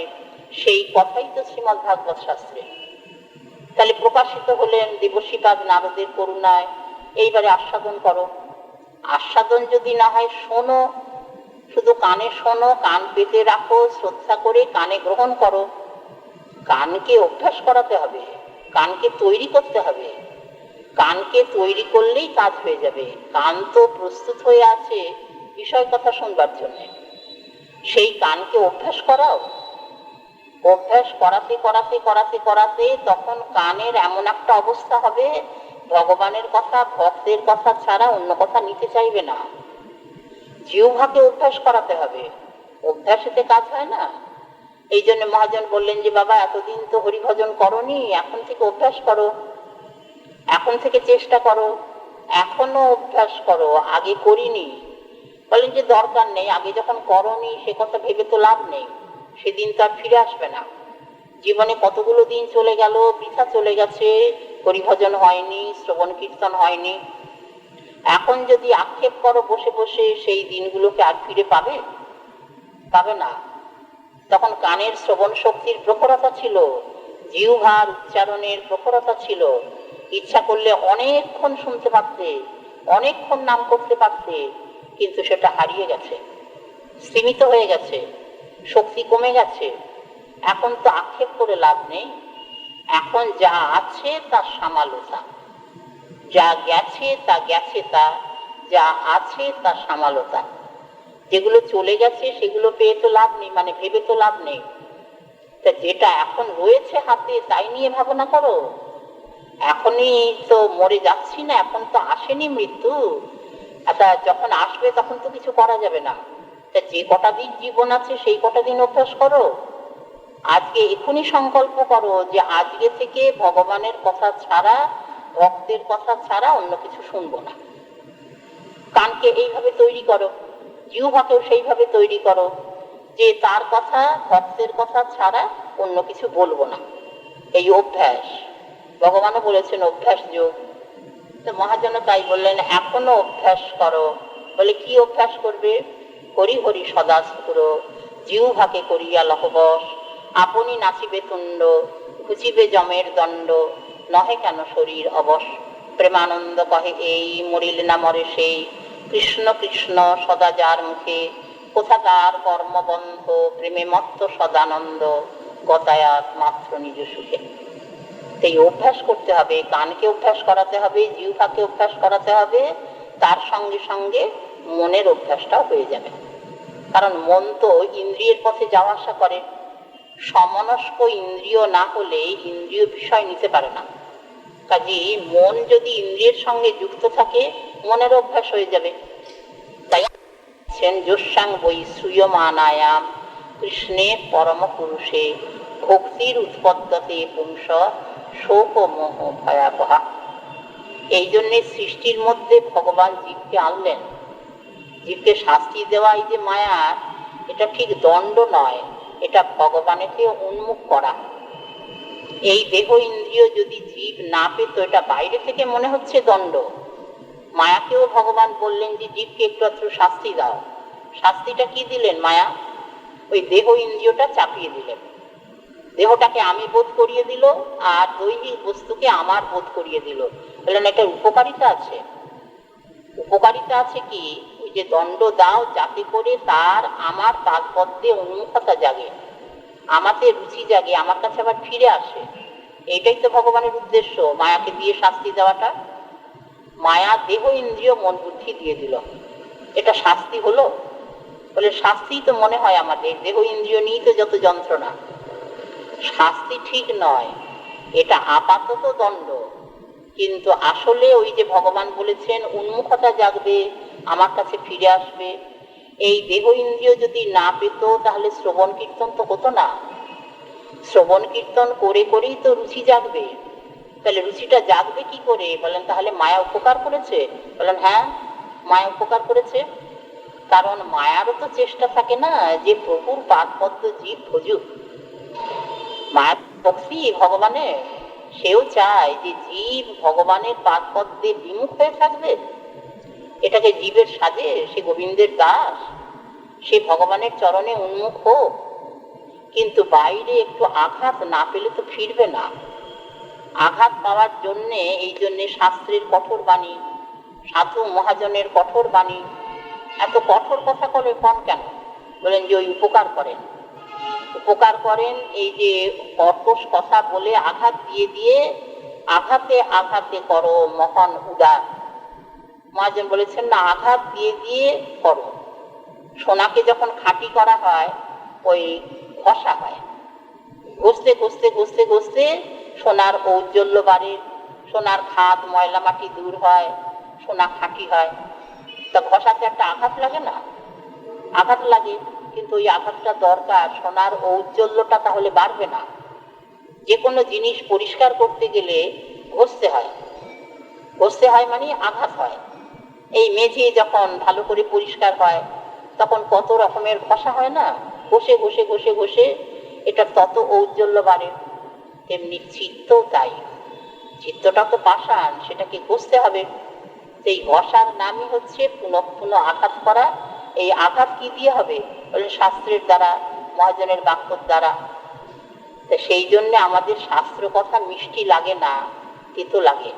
সেই কথাই তো শ্রীমদ্ ভাগবত শাস্ত্রে। তাহলে প্রকাশিত হলেন দেবশ্রীপাদ নারদের করুণায়, এইবারে আস্বাদন করো। আস্বাদন যদি না হয়, শোনো, শুধু কানে শোনো, কান পেতে রাখো, শ্রদ্ধা করে কানে গ্রহণ করো। কানকে অভ্যাস করাতে হবে, কানকে তৈরি করতে হবে। কানকে তৈরি করলেই কাজ হয়ে যাবে। কান তো প্রস্তুত হয়ে আছে বিষয় কথা শুনবার জন্য, সেই কানকে অভ্যাস করাও। অভ্যাস করাতে করাতে করাতে করাতে তখন কানের এমন একটা অবস্থা হবে, ভগবানের কথা, ভক্তের কথা ছাড়া অন্য কথা নিতে চাইবে না। জিহ্বাকে অভ্যাস করাতে হবে, অভ্যাসেতে কাজ হয় না। এই জন্য মহাজন বললেন যে বাবা, এতদিন তো হরিভজন করনি, এখন থেকে অভ্যাস করো, এখন থেকে চেষ্টা করো, এখনো অভ্যাস করো, আগে করিনি। বলেন যে দরকার নেই, আগে যখন করনি সে কথা ভেবে তো লাভ নেই, সেদিন তো আর ফিরে আসবে না। জীবনে কতগুলো দিন চলে গেল, বৃথা চলে গেছে, হরিভজন হয়নি, শ্রবণ কীর্তন হয়নি। এখন যদি আক্ষেপ করো বসে বসে, সেই দিনগুলোকে আর ফিরে পাবে? পাবে না। তখন কানের শ্রবণ শক্তির প্রখরতা ছিল, জিহ্বার উচ্চারণের প্রখরতা ছিল, ইচ্ছা করলে অনেকক্ষণ শুনতে পারতে, অনেকক্ষণ নাম করতে পারতে, কিন্তু সেটা হারিয়ে গেছে, সীমিত হয়ে গেছে, শক্তি কমে গেছে। এখন তো আক্ষেপ করে লাভ নেই, এখন যা আছে তার সামালতা, যা গেছে তা গেছে, তা যা আছে তার সামালতা। যেগুলো চলে গেছে সেগুলো পেয়ে তো লাভ নেই, মানে ভেবে তো লাভ নেই। তা যেটা এখন রয়েছে হাতে তাই নিয়ে ভাবনা করো। এখনই তো মরে যাচ্ছি না, এখন তো আসেনি মৃত্যু, যখন আসবে তখন তো কিছু করা যাবে না। তা যে কটা দিন জীবন আছে সেই কটা দিন অভ্যাস করো। আজকে এখনই সংকল্প করো যে আজকে থেকে ভগবানের কথা ছাড়া, ভক্তের কথা ছাড়া অন্য কিছু শুনবো না। কানকে এইভাবে তৈরি করো, জিহ্বাকেও সেইভাবে তৈরি করো যে তার কথা, ভক্তের কথা ছাড়া অন্য কিছু বলবো না। এই অভ্যাস, ভগবানও বলেছেন অভ্যাস যোগ। তো মহাজন তাই বললেন এখনো অভ্যাস করো। বলে কি অভ্যাস করবে? হরি হরি সদা স্ফুর, জিহ্বাকে করিয়া লহবশ, আপনি নাচিবে তুণ্ড, ঘুচিবে যমের দণ্ড, নহে কেন শরীর অবশ। প্রেমানন্দ কহে এই, মরিল না মরে সেই, কৃষ্ণ কৃষ্ণ সদা যার মুখে, কোথাকার কর্মবন্ধ, প্রেমে মত্ত সদানন্দ, গতায়াত মাত্র নিজ সুখে। এই অভ্যাস করতে হবে, কানকে অভ্যাস করাতে হবে, জিহ্বাকে অভ্যাস করাতে হবে, তার সঙ্গে সঙ্গে মনের অভ্যাসটাও হয়ে যাবে। কারণ মন তো ইন্দ্রিয়ের পথে যাওয়া আসা করে, সমনস্ক ইন্দ্রিয় না হলে ইন্দ্রিয় বিষয় নিতে পারে না। কাজে মন যদি ইন্দ্রিয়ের সঙ্গে যুক্ত থাকে, মনের অভ্যাস হয়ে যাবে। তাই যোস্যাং বৈ শ্রূয়মানায়াম কৃষ্ণে পরম পুরুষে, ভক্তির উৎপদ্যতে পুংস শোক মোহ ভয়াবহা। এই জন্যে সৃষ্টির মধ্যে ভগবান জীবকে আনলেন। জীবকে শাস্তি দেওয়া এই যে মায়া, এটা ঠিক দণ্ড নয়, এটা ভগবানকে উন্মুখ করা। এই দেহ ইন্দ্রিয় যদি জীব না পেত, এটা বাইরে থেকে মনে হচ্ছে দণ্ড। মায়াকেও ভগবান বললেন যে জীবকে একটু একটু শাস্তি দাও। শাস্তিটা কি দিলেন? মায়া ওই দেহ ইন্দ্রিয়টা চাপিয়ে দিলেন, দেহটাকে আমি বোধ করিয়ে দিল, আর দৈহিক বস্তুকে আমার বোধ করিয়ে দিল। বললেন একটা উপকারিতা আছে। উপকারিতা আছে কি? ওই যে দণ্ড দাও যাতে করে তার আমার তাৎপর্যে উন্মুখতা জাগে, আমাতে রুচি জাগে, আমার কাছে আবার ফিরে আসে। এইটাই তো ভগবানের উদ্দেশ্য, মায়াকে দিয়ে শাস্তি দেওয়াটা। মায়া দেহ ইন্দ্রিয় মন বুদ্ধি দিয়ে দিল, এটা শাস্তি হলো? বলে শাস্তি তো মনে হয় আমাদের দেহ ইন্দ্রিয় নিয়ে তো যত যন্ত্রণা। শাস্তি ঠিক নয়, এটা আপাতত দণ্ড, কিন্তু আসলে ওই যে ভগবান বলেছেন উন্মুখতা জাগবে, আমার কাছে ফিরে আসবে। এই দেহ ইন্দ্রিয় যদি না পেত তাহলে শ্রবণ কীর্তন তো হতো না। শ্রবণ কীর্তন করে করেই তো রুচি জাগবে। তাহলে রুচিটা জাগবে কি করে? বলেন তাহলে মায়া উপকার করেছে? বলেন হ্যাঁ, মায়া উপকার করেছে। কারণ মায়ারও তো চেষ্টা থাকে না যে প্রভুর পাদপদ্ম জীব ভজুক। মায়া ভক্তি ভগবানের, সেও চায় যে জীব ভগবানের পাদপদ্মে বিমুখ হয়ে থাকবে। এটাকে জীবের সাজে, সে গোবিন্দের দাস, সে ভগবানের চরণে উন্মুখ হোক। কিন্তু বাইরে একটু আঘাত না পেলে তো ফিরবে না। আঘাত পাওয়ার জন্যে, এই জন্যে শাস্ত্রের কঠোর বাণী, সাধু মহাজনের কঠোর বাণী। এত কঠোর কথা করে কন কেন? বলেন যে ওই উপকার করেন, উপকার করেন। এই যে কর্কশ কথা বলে আঘাত দিয়ে দিয়ে আঘাতে আঘাতে করো মহান উদার। মহাজন বলেছেন না, আঘাত দিয়ে দিয়ে করো। সোনাকে যখন খাঁটি করা হয়, ওই ঘষা হয়, ঘষতে ঘষতে ঘষতে ঘষতে সোনার ঔজ্জ্বল্য বাড়ে, সোনার খাদ ময়লা মাটি দূর হয়, সোনা খাঁটি হয়। তা ঘষাতে একটা আঘাত লাগে না? আঘাত লাগে, কিন্তু ওই আঘাতটা দরকার, সোনার ঔজ্জ্বল্যটা তাহলে বাড়বে না। যে কোনো জিনিস পরিষ্কার করতে গেলে ঘষতে হয়, ঘষতে হয় মানে আঘাত হয়। এই মেঝে যখন ভালো করে পরিষ্কার হয় তখন কত রকমের ঘষা হয় না, ঘষে ঘষে ঘষে ঘষে এটা তত ঔজ্জ্বল্য বাড়ে। তেমনি চিত্তও তাই, চিত্তটা তো পাষাণ, সেটাকে ঘষতে হবে। সেই ঘষার নামই হচ্ছে পুনঃ পুনঃ আঘাত করা। এই আঘাত কি দিয়ে হবে? বলেন শাস্ত্রের দ্বারা, মহাজনের বাক্যর দ্বারা। তা সেই জন্য আমাদের শাস্ত্র কথা মিষ্টি লাগে না, তেতো লাগে।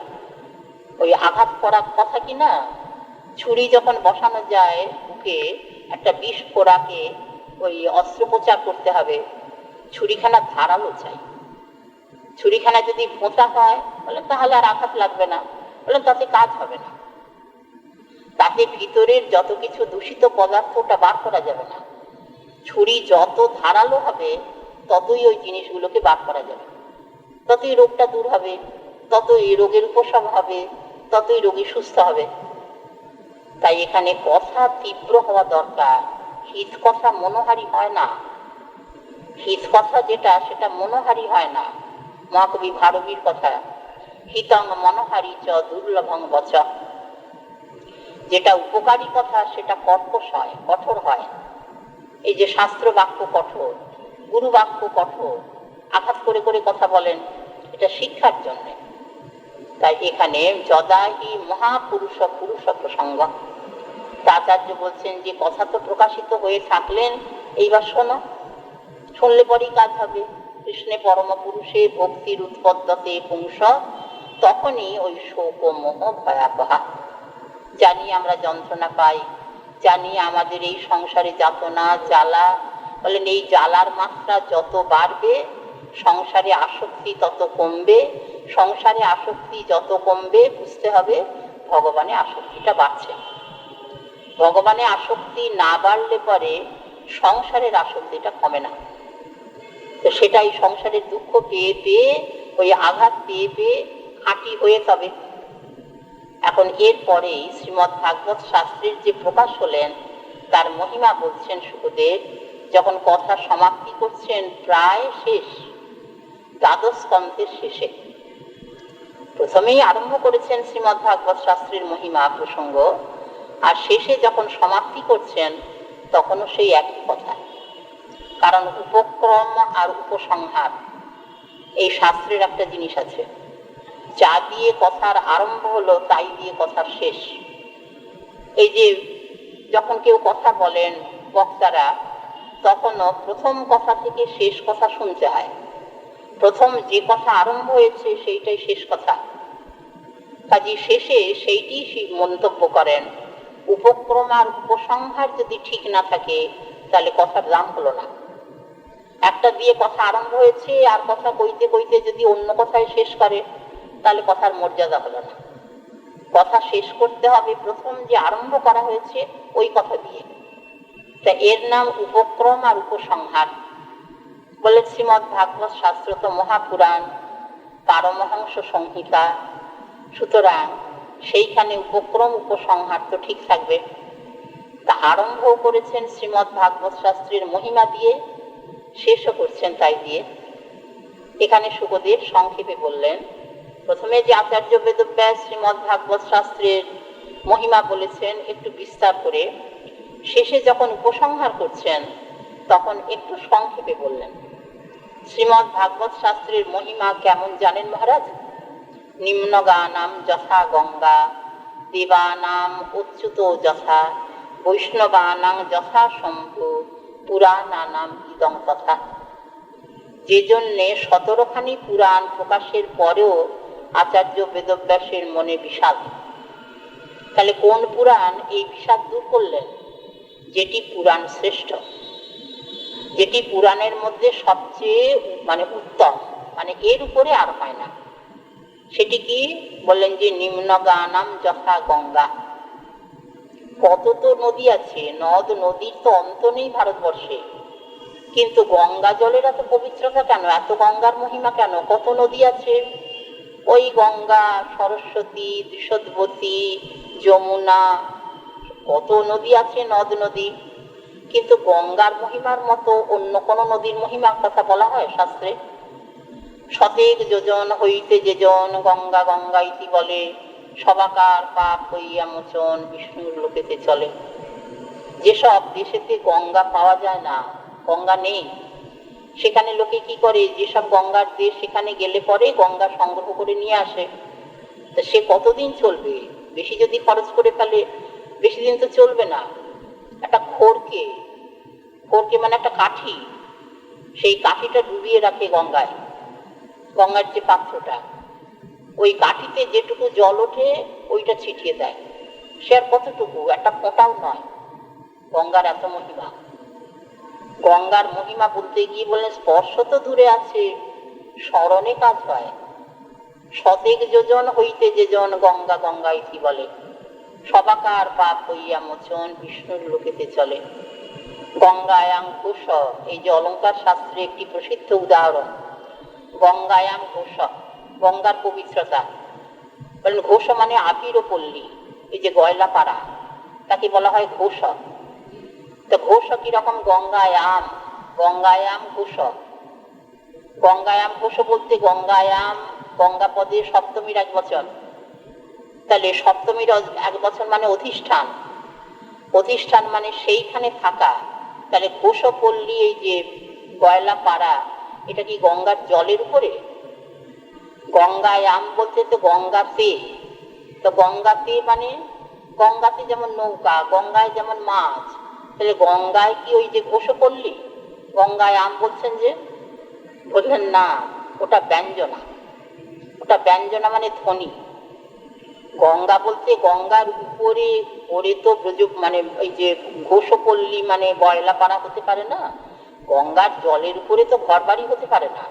ওই আঘাত করার কথা কি না, ছুরি যখন বসানো যায় বুকে, একটা বিষ ফোড়াকে ওই অস্ত্রোপচার করতে হবে, ছুরিখানা ধারালো চাই। ছুরিখানা যদি ভোঁতা হয় বলেন তাহলে আর আঘাত লাগবে না, বলেন তাতে কাজ হবে না, তাতে ভিতরের যত কিছু দূষিত পদার্থটা বার করা যাবে না। ছুরি যত ধারালো হবে ততই ওই জিনিসগুলোকে বার করা যাবে, ততই রোগটা দূর হবে, ততই রোগের উপশম হবে, ততই রোগী সুস্থ হবে। তাই এখানে কথা তীব্র হওয়া দরকার। হিত কথা মনোহারী হয় না, হিত কথা যেটা সেটা মনোহারী হয় না। মহাকবি ভারবীর কথা, হিতং মনোহারী চ দুর্লভং বচ। যেটা উপকারী কথা সেটা কর্কশ হয়, কঠোর হয়। এই যে শাস্ত্র বাক্য কঠোর, গুরু বাক্য কঠোর, আঘাত করে করে কথা বলেন, এটা শিক্ষার জন্য। তাই এখানে যদাহি মহাপুরুষ পুরুষ প্রসঙ্গ, আচার্য বলছেন যে কথা তো প্রকাশিত হয়ে থাকলেন, এইবার শোনো, শুনলে পরেই কাজ হবে। কৃষ্ণে পরম পুরুষে ভক্তির উৎপদ্যতে পুংস, তখনই ওই শোক ও মোহ ভয়াবহ। জানি আমরা যন্ত্রণা পাই, জানি আমাদের এই সংসারে যাতনা জ্বালা, বলেন এই জ্বালার মাত্রা যত বাড়বে সংসারে আসক্তি তত কমবে, সংসারে আসক্তি যত কমবে বুঝতে হবে ভগবানে আসক্তিটা বাড়ছে। ভগবানে আসক্তি না বাড়লে পরে সংসারের আসক্তিটা কমে না। তো সেটাই সংসারের দুঃখ পেয়ে পেয়ে, ওই আঘাত পেয়ে পেয়ে খাঁটি হয়ে তবে। এখন এরপরেই শ্রীমদ্ ভাগবত শাস্ত্রের যে প্রকাশ হলেন তার মহিমা বলছেন শুকদেব, যখন কথা সমাপ্তি করছেন, প্রায় শেষ, দ্বাদশ স্কন্ধের শেষে। প্রথমেই আরম্ভ করেছেন শ্রীমদ্ ভাগবত শাস্ত্রের মহিমা প্রসঙ্গ, আর শেষে যখন সমাপ্তি করছেন তখনও সেই একই কথা। কারণ উপক্রম আর উপসংহার, এই শাস্ত্রের একটা জিনিস আছে, যা দিয়ে কথার আরম্ভ হলো তাই দিয়ে কথার শেষ। এই যে যখন কেউ কথা বলেন বক্তারা, তখনও প্রথম কথা থেকে শেষ কথা শুনতে হয়। প্রথম যে কথা আরম্ভ হয়েছে সেইটাই শেষ কথা, কাজে শেষে সেইটি মন্তব্য করেন। উপক্রম আর উপসংহার যদি ঠিক না থাকে তাহলে কথার দাম হলো না। একটা দিয়ে কথা আরম্ভ হয়েছে আর কথা কইতে কইতে যদি অন্য কথায় শেষ করে তাহলে কথার মর্যাদা হলো না। কথা শেষ করতে হবে প্রথম যে আরম্ভ করা হয়েছে ওই কথা দিয়ে। তা এর নাম উপক্রম আর উপসংহার। বলে শ্রীমদ্ ভাগবত শাস্ত্র তো মহাপুরাণ, পারমহংস সংহিতা, সুতরাং সেইখানে উপক্রম উপসংহার তো ঠিক থাকবে। তা আরম্ভ করেছেন শ্রীমদ্ ভাগবত শাস্ত্রের মহিমা দিয়ে, শেষও করছেন তাই দিয়ে। এখানে শুকদেব সংক্ষেপে বললেন, প্রথমে যে আচার্য বেদব্যাস শ্রীমদ্ ভাগবত শাস্ত্রের মহিমা বলেছেন একটু বিস্তার করে, শেষে যখন উপসংহার করছেন তখন একটু সংক্ষেপে বললেন শ্রীমদ্ ভাগবত শাস্ত্রের মহিমা কেমন জানেন মহারাজ? নিম্নগানাম যথা গঙ্গা, দেবানাম অচ্যুত যথা, বৈষ্ণবানাং যথা শম্ভু, পুরাণানাম ইদং তথা। যে জন্যে 17খানি পুরাণ প্রকাশের পরেও আচার্য বেদব্যাসের মনে বিষাদ। তাহলে কোন পুরাণ এই বিষাদ দূর করলেন? যেটি পুরাণ শ্রেষ্ঠ, যেটি পুরাণের মধ্যে সবচেয়ে উত্তম, এর উপরে আর হয় না। সেটি কি বললেন? যে নিম্নগানাম যথা গঙ্গা। কত তো নদী আছে, নদ নদীর তো অন্ত নেই ভারতবর্ষে, কিন্তু গঙ্গা জলের এত পবিত্রতা কেন? এত গঙ্গার মহিমা কেন? কত নদী আছে, ওই গঙ্গা, সরস্বতী, দৃষদ্বতী, যমুনা, কত নদী আছে, নদ নদী। কিন্তু গঙ্গার মহিমার মতো অন্য কোন নদীর মহিমার কথা বলা হয় শাস্ত্রে? শতেক যোজন হইতে যেজন গঙ্গা গঙ্গা ইতি বলে, সবাকার পাপ হইয়া মোচন বিষ্ণুর লোকেতে চলে। যেসব দেশেতে গঙ্গা পাওয়া যায় না, গঙ্গা নেই, সেখানে লোকে কি করে? যেসব গঙ্গার দেশ, সেখানে গেলে পরে গঙ্গা সংগ্রহ করে নিয়ে আসে। তা সে কতদিন চলবে? বেশি যদি খরচ করে ফেলে, বেশি দিন তো চলবে না। একটা খড়কে একটা কাঠি, সেই কাঠিটা ডুবিয়ে রাখে গঙ্গায়, গঙ্গার যে পাত্রটা, ওই কাঠিতে যেটুকু জল ওঠে ওইটা ছিটিয়ে দেয়। সে আর কতটুকু? একটা ফোঁটাও নয়। গঙ্গার এত মহিমা। গঙ্গার মহিমা বলতে গিয়ে বললেন স্পর্শ তো দূরে আছে, স্মরণে কাজ হয়। শতেক যোজন হইতে যেজন গঙ্গা গঙ্গা ইতি বলে, সবাকার পাপ হইয়া মোচন বিষ্ণুর লোকেতে চলে। গঙ্গায়াম ঘোষ, এই যে অলঙ্কার শাস্ত্রে একটি প্রসিদ্ধ উদাহরণ। গঙ্গায়াম ঘোষ, গঙ্গার পবিত্রতা। বলেন ঘোষ মানে আবির ও পল্লী, এই যে গয়লা পাড়া, তাকে বলা হয় ঘোষ। তো ঘোষ কিরকম? গঙ্গায়াম, গঙ্গায়াম ঘোষ। গঙ্গায়াম ঘোষ বলতে গঙ্গায়াম, গঙ্গা পদে সপ্তমীর এক বচন। তাহলে সপ্তমীর এক বচন মানে অধিষ্ঠান, অধিষ্ঠান মানে সেইখানে থাকা। তাহলে ঘোষ পল্লী, এই যে গয়লা পাড়া, এটা কি গঙ্গার জলের উপরে? গঙ্গায়াম বলতে তো গঙ্গাতে, তো গঙ্গাতে মানে গঙ্গাতে যেমন নৌকা, গঙ্গায় যেমন মাছ, তাহলে গঙ্গায় কি ওই যে ঘোষ পল্লী? গঙ্গায়াম বলছেন যে? বললেন না, ওটা ব্যঞ্জনা, ওটা ব্যঞ্জনা মানে ধ্বনি। গঙ্গা বলতে গঙ্গার উপরে, ওরে তো ওই যে ঘোষপল্লী মানে গয়লা পাড়া হতে পারে না, গঙ্গার জলের উপরে তো ঘর বাড়ি হতে পারে না।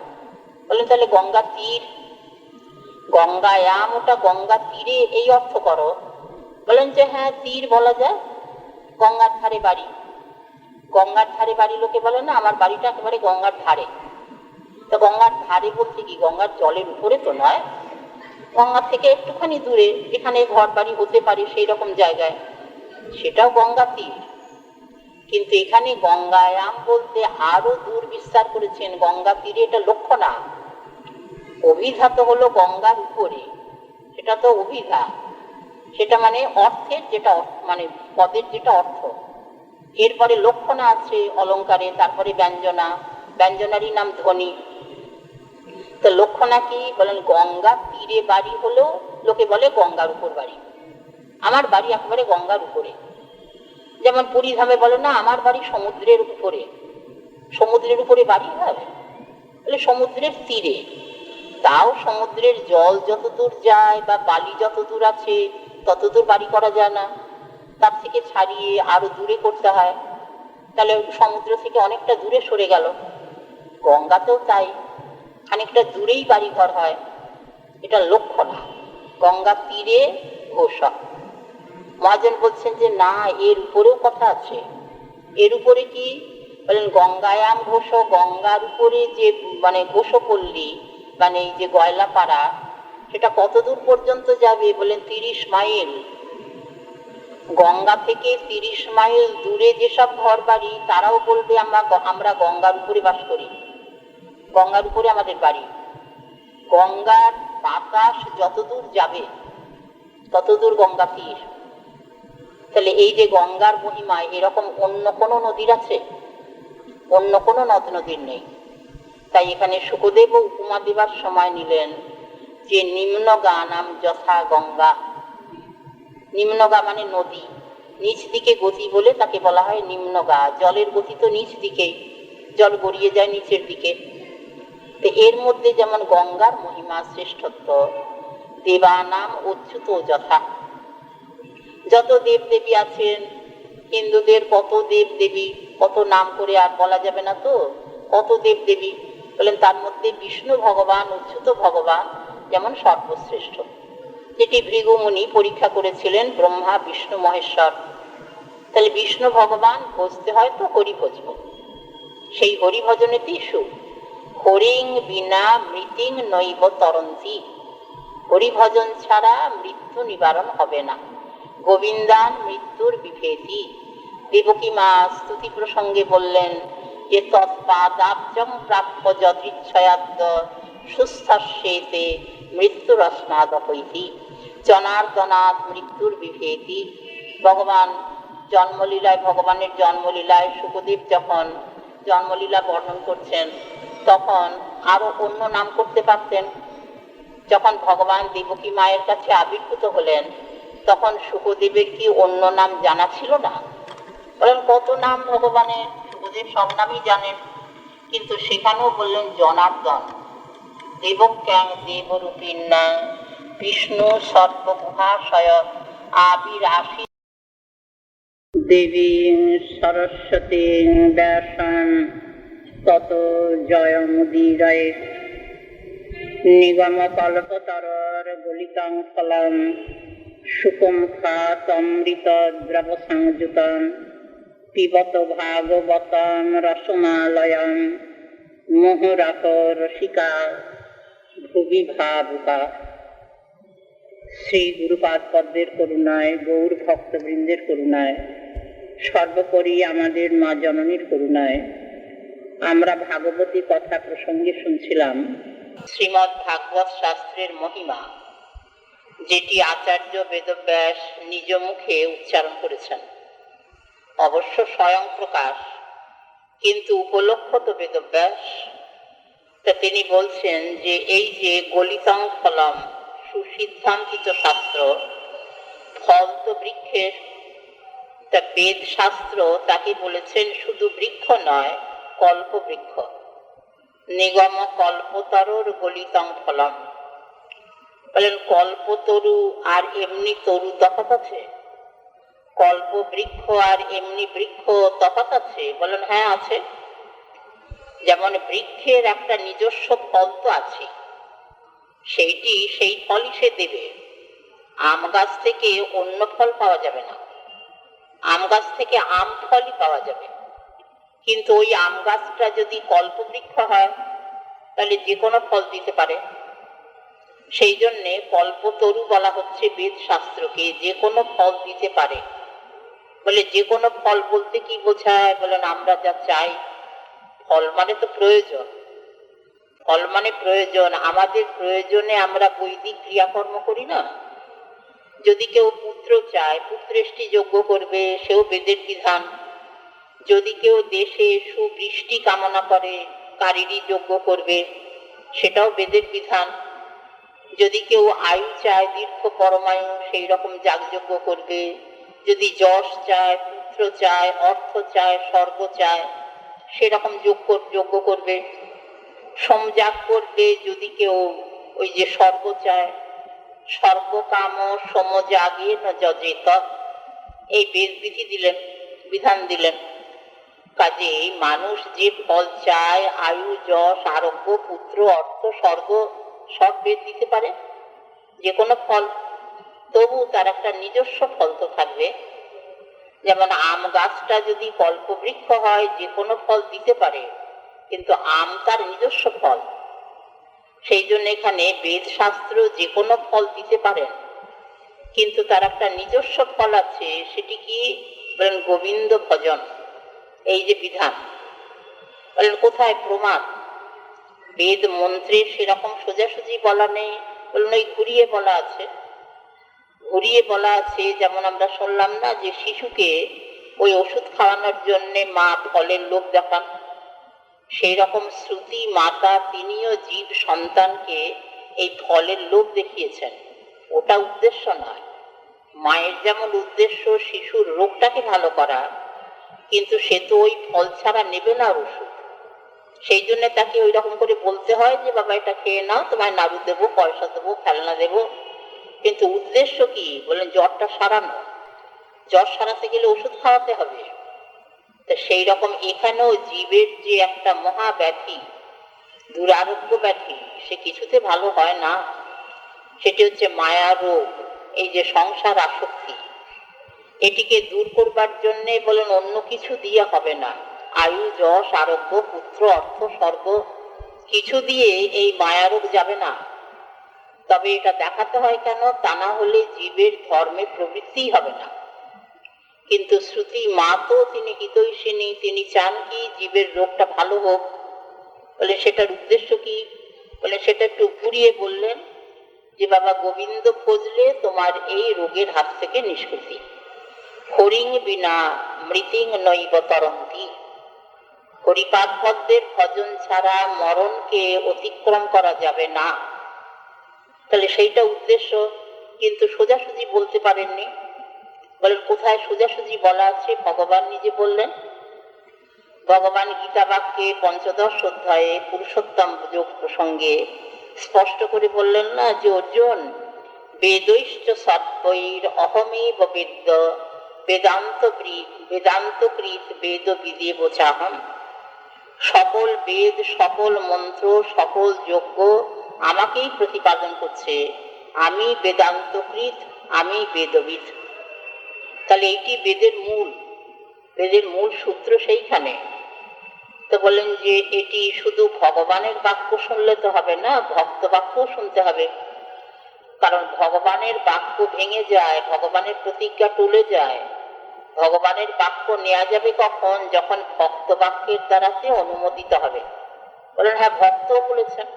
বললেন তাহলে গঙ্গা তীর, গঙ্গায়াম ওটা গঙ্গা তীরে, এই অর্থ করো। বলেন যে হ্যাঁ তীর বলা যায়, গঙ্গার ধারে বাড়ি। গঙ্গার ধারে বাড়ি লোকে বলে না আমার বাড়িটা একেবারে গঙ্গার ধারে। তো গঙ্গার ধারে বলতে কি গঙ্গার জলের উপরে তো নয়, গঙ্গা থেকে একটুখানি দূরে, যেখানে ঘর বাড়ি হতে পারে সেই রকম জায়গায়, সেটাও গঙ্গা তীর। কিন্তু এখানে গঙ্গায়াম বলতে আরো দূর বিস্তার করেছেন। গঙ্গা তীরে এটা লক্ষ্য না, অভিধা তো হলো গঙ্গার উপরে, সেটা তো অভিধা, সেটা মানে অর্থের যেটা, পদের যেটা অর্থ। এরপরে লক্ষণা আছে অলঙ্কারে, তারপরে ব্যঞ্জনা, ব্যঞ্জনারই নাম ধ্বনি। তো লক্ষণা কি? বলেন গঙ্গা তীরে বাড়ি হলেও লোকে বলে গঙ্গার উপর বাড়ি। আমার বাড়ি একেবারে গঙ্গার উপরে। যেমন পুরীধামে বলে না আমার বাড়ি সমুদ্রের উপরে। সমুদ্রের উপরে বাড়ি হয়? বলে সমুদ্রের তীরে। তাও সমুদ্রের জল যতদূর যায় বা বালি যতদূর আছে ততদূর বাড়ি করা যায় না, তার থেকে ছাড়িয়ে আরো দূরে করতে হয়। তাহলে সমুদ্র থেকে অনেকটা দূরে সরে গেল। গঙ্গাতেও তাই, খানিকটা দূরেই বাড়ি ঘর হয়। এটা লক্ষ্য না, গঙ্গা তীরে ঘোষা। মহাজন বলছেন যে না, এর উপরেও কথা আছে। এর উপরে কি? বলেন গঙ্গায়াম ঘোষ, গঙ্গার উপরে যে ঘোষপল্লী এই যে গয়লা পাড়া, সেটা কত দূর পর্যন্ত যাবে? বলেন 30 মাইল। গঙ্গা থেকে 30 মাইল দূরে যেসব ঘর বাড়ি, তারাও বলবে আমরা গঙ্গার উপরে বাস করি, গঙ্গার উপরে আমাদের বাড়ি। গঙ্গার বাতাস যতদূর যাবে ততদূর গঙ্গা তীর। তাহলে এই যে গঙ্গার মহিমা, এরকম অন্য কোনো নদীর আছে? অন্য কোনো নদ নদীর নেই। তাই এখানে শুকদেব উপমা দেবার সময় নিলেন যে নিম্নগা নাম যথা গঙ্গা। নিম্নগা মানে নদী, নিচ দিকে গতি বলে তাকে বলা হয় নিম্নগা। জলের গতি তো নিচ দিকেই, জল গড়িয়ে যায় নিচের দিকে। তো এর মধ্যে যেমন গঙ্গার মহিমা শ্রেষ্ঠত্ব, দেবানাম অচ্যুত যথা। যত দেব দেবী আছেন, হিন্দুদের কত দেব দেবী, কত নাম করে আর বলা যাবে না, তো কত দেব দেবী বলেন, তার মধ্যে বিষ্ণু ভগবান, অচ্যুত ভগবান যেমন সর্বশ্রেষ্ঠ। যেটি ভৃগুমুনি পরীক্ষা করেছিলেন ব্রহ্মা বিষ্ণু মহেশ্বর। তাহলে বিষ্ণু ভগবান ভজতে হয় তো হরি ভজব, সেই হরি ভজনেতেই সুখ। হরিং বিনা মৃতিং নৈব তরন্তি, হরি ভজন ছাড়া মৃত্যু নিবারণ হবে না। গোবিন্দান মৃত্যুর বিভেতি। দেবকী মা স্তুতি প্রসঙ্গে বললেন যে তৎপাদাব্জং প্রাপ্য যদৃচ্ছয়াদ্য সুস্থস্যেতে মৃত্যুরস্মাদ হইতি জনার্দনাৎ মৃত্যুর বিভেতি। ভগবান জন্মলীলায়, ভগবানের জন্মলীলায় শুকদেব যখন জন্মলীলা বর্ণন করছেন তখন আরো অন্য নাম করতে পারতেন। যখন ভগবান দেবকী মায়ের কাছে আবির্ভূত হলেন তখন শুকদেবের কি অন্য নাম জানা ছিল না? বলেন কত নাম ভগবানের, শুকদেব সব নামই জানেন, কিন্তু সেখানেও বললেন জনার্দন। দেবক্যাং দেবরূপিণ্যা বিষ্ণু সর্বগুহাশয় আবিরাশি দেবী সরস্বতী ব্যাসন তত জয়মুদীরয়ে নিগম কল্পতরর গলিকাং ফলম শুকম খাতমৃত দ্রব সংযুতম পিবত ভাগবতম রসমালয়ম মোহরাহ রসিকা ভুবি ভাবুকা। শ্রী গুরুপাদ পদ্মের করুণায়, গৌর ভক্তবৃন্দের করুণায়, সর্বোপরি আমাদের মা জননীর করুণায় আমরা ভাগবতী কথা প্রসঙ্গে শুনছিলাম শ্রীমদ্ ভাগবত শাস্ত্রের মহিমা, যেটি আচার্য বেদব্যাস নিজ মুখে উচ্চারণ করেছেন। অবশ্য স্বয়ং প্রকাশ, কিন্তু উপলক্ষ তো বেদব্যাস। তা তিনি বলছেন যে এই যে গলিতং ফলম, সুসিদ্ধান্তিত শাস্ত্র, ফল তো বৃক্ষের, তা বেদ শাস্ত্র তাকে বলেছেন শুধু বৃক্ষ নয়, কল্প বৃক্ষ। নিগম কল্পতরুর গলিতং ফলম, বলেন কল্পতরু আর এমনি তরু তফাৎ আছে? কল্প বৃক্ষ আর এমনি বৃক্ষ তফাৎ আছে? বলেন হ্যাঁ আছে। যেমন বৃক্ষের একটা নিজস্ব ফল তো আছে, সেইটি সেই ফলই সে দেবে। আম গাছ থেকে অন্য ফল পাওয়া যাবে না, আম গাছ থেকে আম ফলই পাওয়া যাবে। কিন্তু ওই আম গাছটা যদি কল্পবৃক্ষ হয় তাহলে যে কোনো ফল দিতে পারে। সেই জন্যে কল্পতরু বলা হচ্ছে বেদ শাস্ত্রকে, যে কোনো ফল দিতে পারে। বলে যে কোনো ফল বলতে কি বোঝায়? বলেন আমরা যা চাই, ফল মানে তো প্রয়োজন, ফল মানে প্রয়োজন। আমাদের প্রয়োজনে আমরা বৈদিক ক্রিয়াকর্ম করি না। যদি কেউ পুত্র চায়, পুত্রেষ্টি যজ্ঞ করবে, সেও বেদের বিধান। যদি কেউ দেশে সুবৃষ্টি কামনা করে, কারিরি যজ্ঞ করবে, সেটাও বেদের বিধান। যদি কেউ আয়ু চায়, দীর্ঘ পরমায়ু, সেই রকম যাগযজ্ঞ করবে। যদি যশ চায়, পুত্র চায়, অর্থ চায়, স্বর্গ চায়, সেরকম যজ্ঞ করবে। সমযাগ করবে যদি কেউ ওই যে স্বর্গ চায়, স্বর্গকাম সমযাগে ন যজেত, এই বেদ বিধি দিলেন, বিধান দিলেন। কাজে মানুষ যে ফল চায়, আয়ু, যশ, আরোগ্য, পুত্র, অর্থ, স্বর্গ, সব বেদ দিতে পারে, যে কোনো ফল। তবু তার একটা নিজস্ব ফল তো থাকবে। যেমন আম গাছটা যদি কল্পবৃক্ষ হয়, যে কোনো ফল দিতে পারে, কিন্তু আম তার নিজস্ব ফল। সেই জন্য এখানে বেদ শাস্ত্র যে কোনো ফল দিতে পারেন, কিন্তু তার একটা নিজস্ব ফল আছে। সেটি কি? বলেন গোবিন্দ ভজন। এই যে বিধান, বলেন কোথায় প্রমাণ? বেদ মন্ত্রে সেরকম সোজাসুজি বলা নেই, বলেন ওই ঘুরিয়ে বলা আছে। ঘুরিয়ে বলা আছে, যেমন আমরা শুনলাম না যে শিশুকে ওই ওষুধ খাওয়ানোর জন্য মা ফলের লোভ দেখান। সেই রকম শ্রুতি মাতা তিনিও জীব সন্তানকে এই ফলের লোভ দেখিয়েছেন। ওটা উদ্দেশ্য নয়। মায়ের যেমন উদ্দেশ্য শিশুর রোগটাকে ভালো করা, কিন্তু সে তো ওই ফল ছাড়া নেবে না ওষুধ। সেই জন্য তাকে ওই রকম করে বলতে হয় যে বাবা এটা খেয়ে নাও, তোমায় নাড়ু দেবো, পয়সা দেবো, খেলনা দেবো। কিন্তু উদ্দেশ্য কি? বলেন জ্বরটা সারানো। জ্বর সারাতে গেলে ওষুধ খাওয়াতে হবে। তো সেই রকম এখানেও জীবের যে একটা মহাব্যাধি, দুরারোগ্য ব্যাধি, সে কিছুতে ভালো হয় না। সেটি হচ্ছে মায়া রোগ, এই যে সংসার আসক্তি। এটিকে দূর করবার জন্যে বলেন অন্য কিছু দিয়ে হবে না। আয়ু, যশ, আরোগ্য, পুত্র, অর্থ, স্বর্গ কিছু দিয়ে এই মায়া রোগ যাবে না। তবে এটা দেখাতে হয় কেন? তা না হলে জীবের ধর্মে প্রবৃত্তি হবে না। কিন্তু শ্রুতি মা তো তিনি হিতৈষিণী, তিনি চান কি জীবের রোগটা ভালো হোক। বলে সেটার উদ্দেশ্য কি? বলে সেটা একটু ঘুরিয়ে বললেন যে বাবা গোবিন্দ খোঁজলে তোমার এই রোগের হাত থেকে নিষ্কৃতি। হরিং বিনা মৃতিং নৈব তরন্তি। হরিপাদ পদ্মের ভজন ছাড়া মরণকে অতিক্রম করা যাবে না। তাহলে সেইটা উদ্দেশ্য, কিন্তু সোজাসুজি বলতে পারেননি। বলেন কোথায় সোজাসুজি বলা আছে? ভগবান নিজে বললেন। ভগবান গীতা বাক্যে ৫ম অধ্যায়ে পুরুষোত্তম যোগ প্রসঙ্গে স্পষ্ট করে বললেন না যে অর্জুন, বেদৈশ্চ সর্বৈর অহমেব বেদ্য বেদান্তকৃত বেদ বিদেব চাহম। সকল বেদ, সকল মন্ত্র, সকল যজ্ঞ আমাকেই প্রতিপাদন করছে। আমি বেদান্তকৃত, আমি বেদবিদ। তাহলে এইটি বেদের মূল, বেদের মূল সূত্র সেইখানে। তো বলেন যে এটি শুধু ভগবানের বাক্য শুনলে তো হবে না, ভক্ত বাক্য শুনতে হবে। কারণ ভগবানের বাক্য ভেঙে যায়, ভগবানের প্রতিজ্ঞা টলে যায়। ভগবানের বাক্য নেওয়া যাবে কখন? যখন ভক্ত বাক্যের দ্বারাতে অনুমোদিত হবে। বলেন হ্যাঁ, ভক্ত বলেছেন।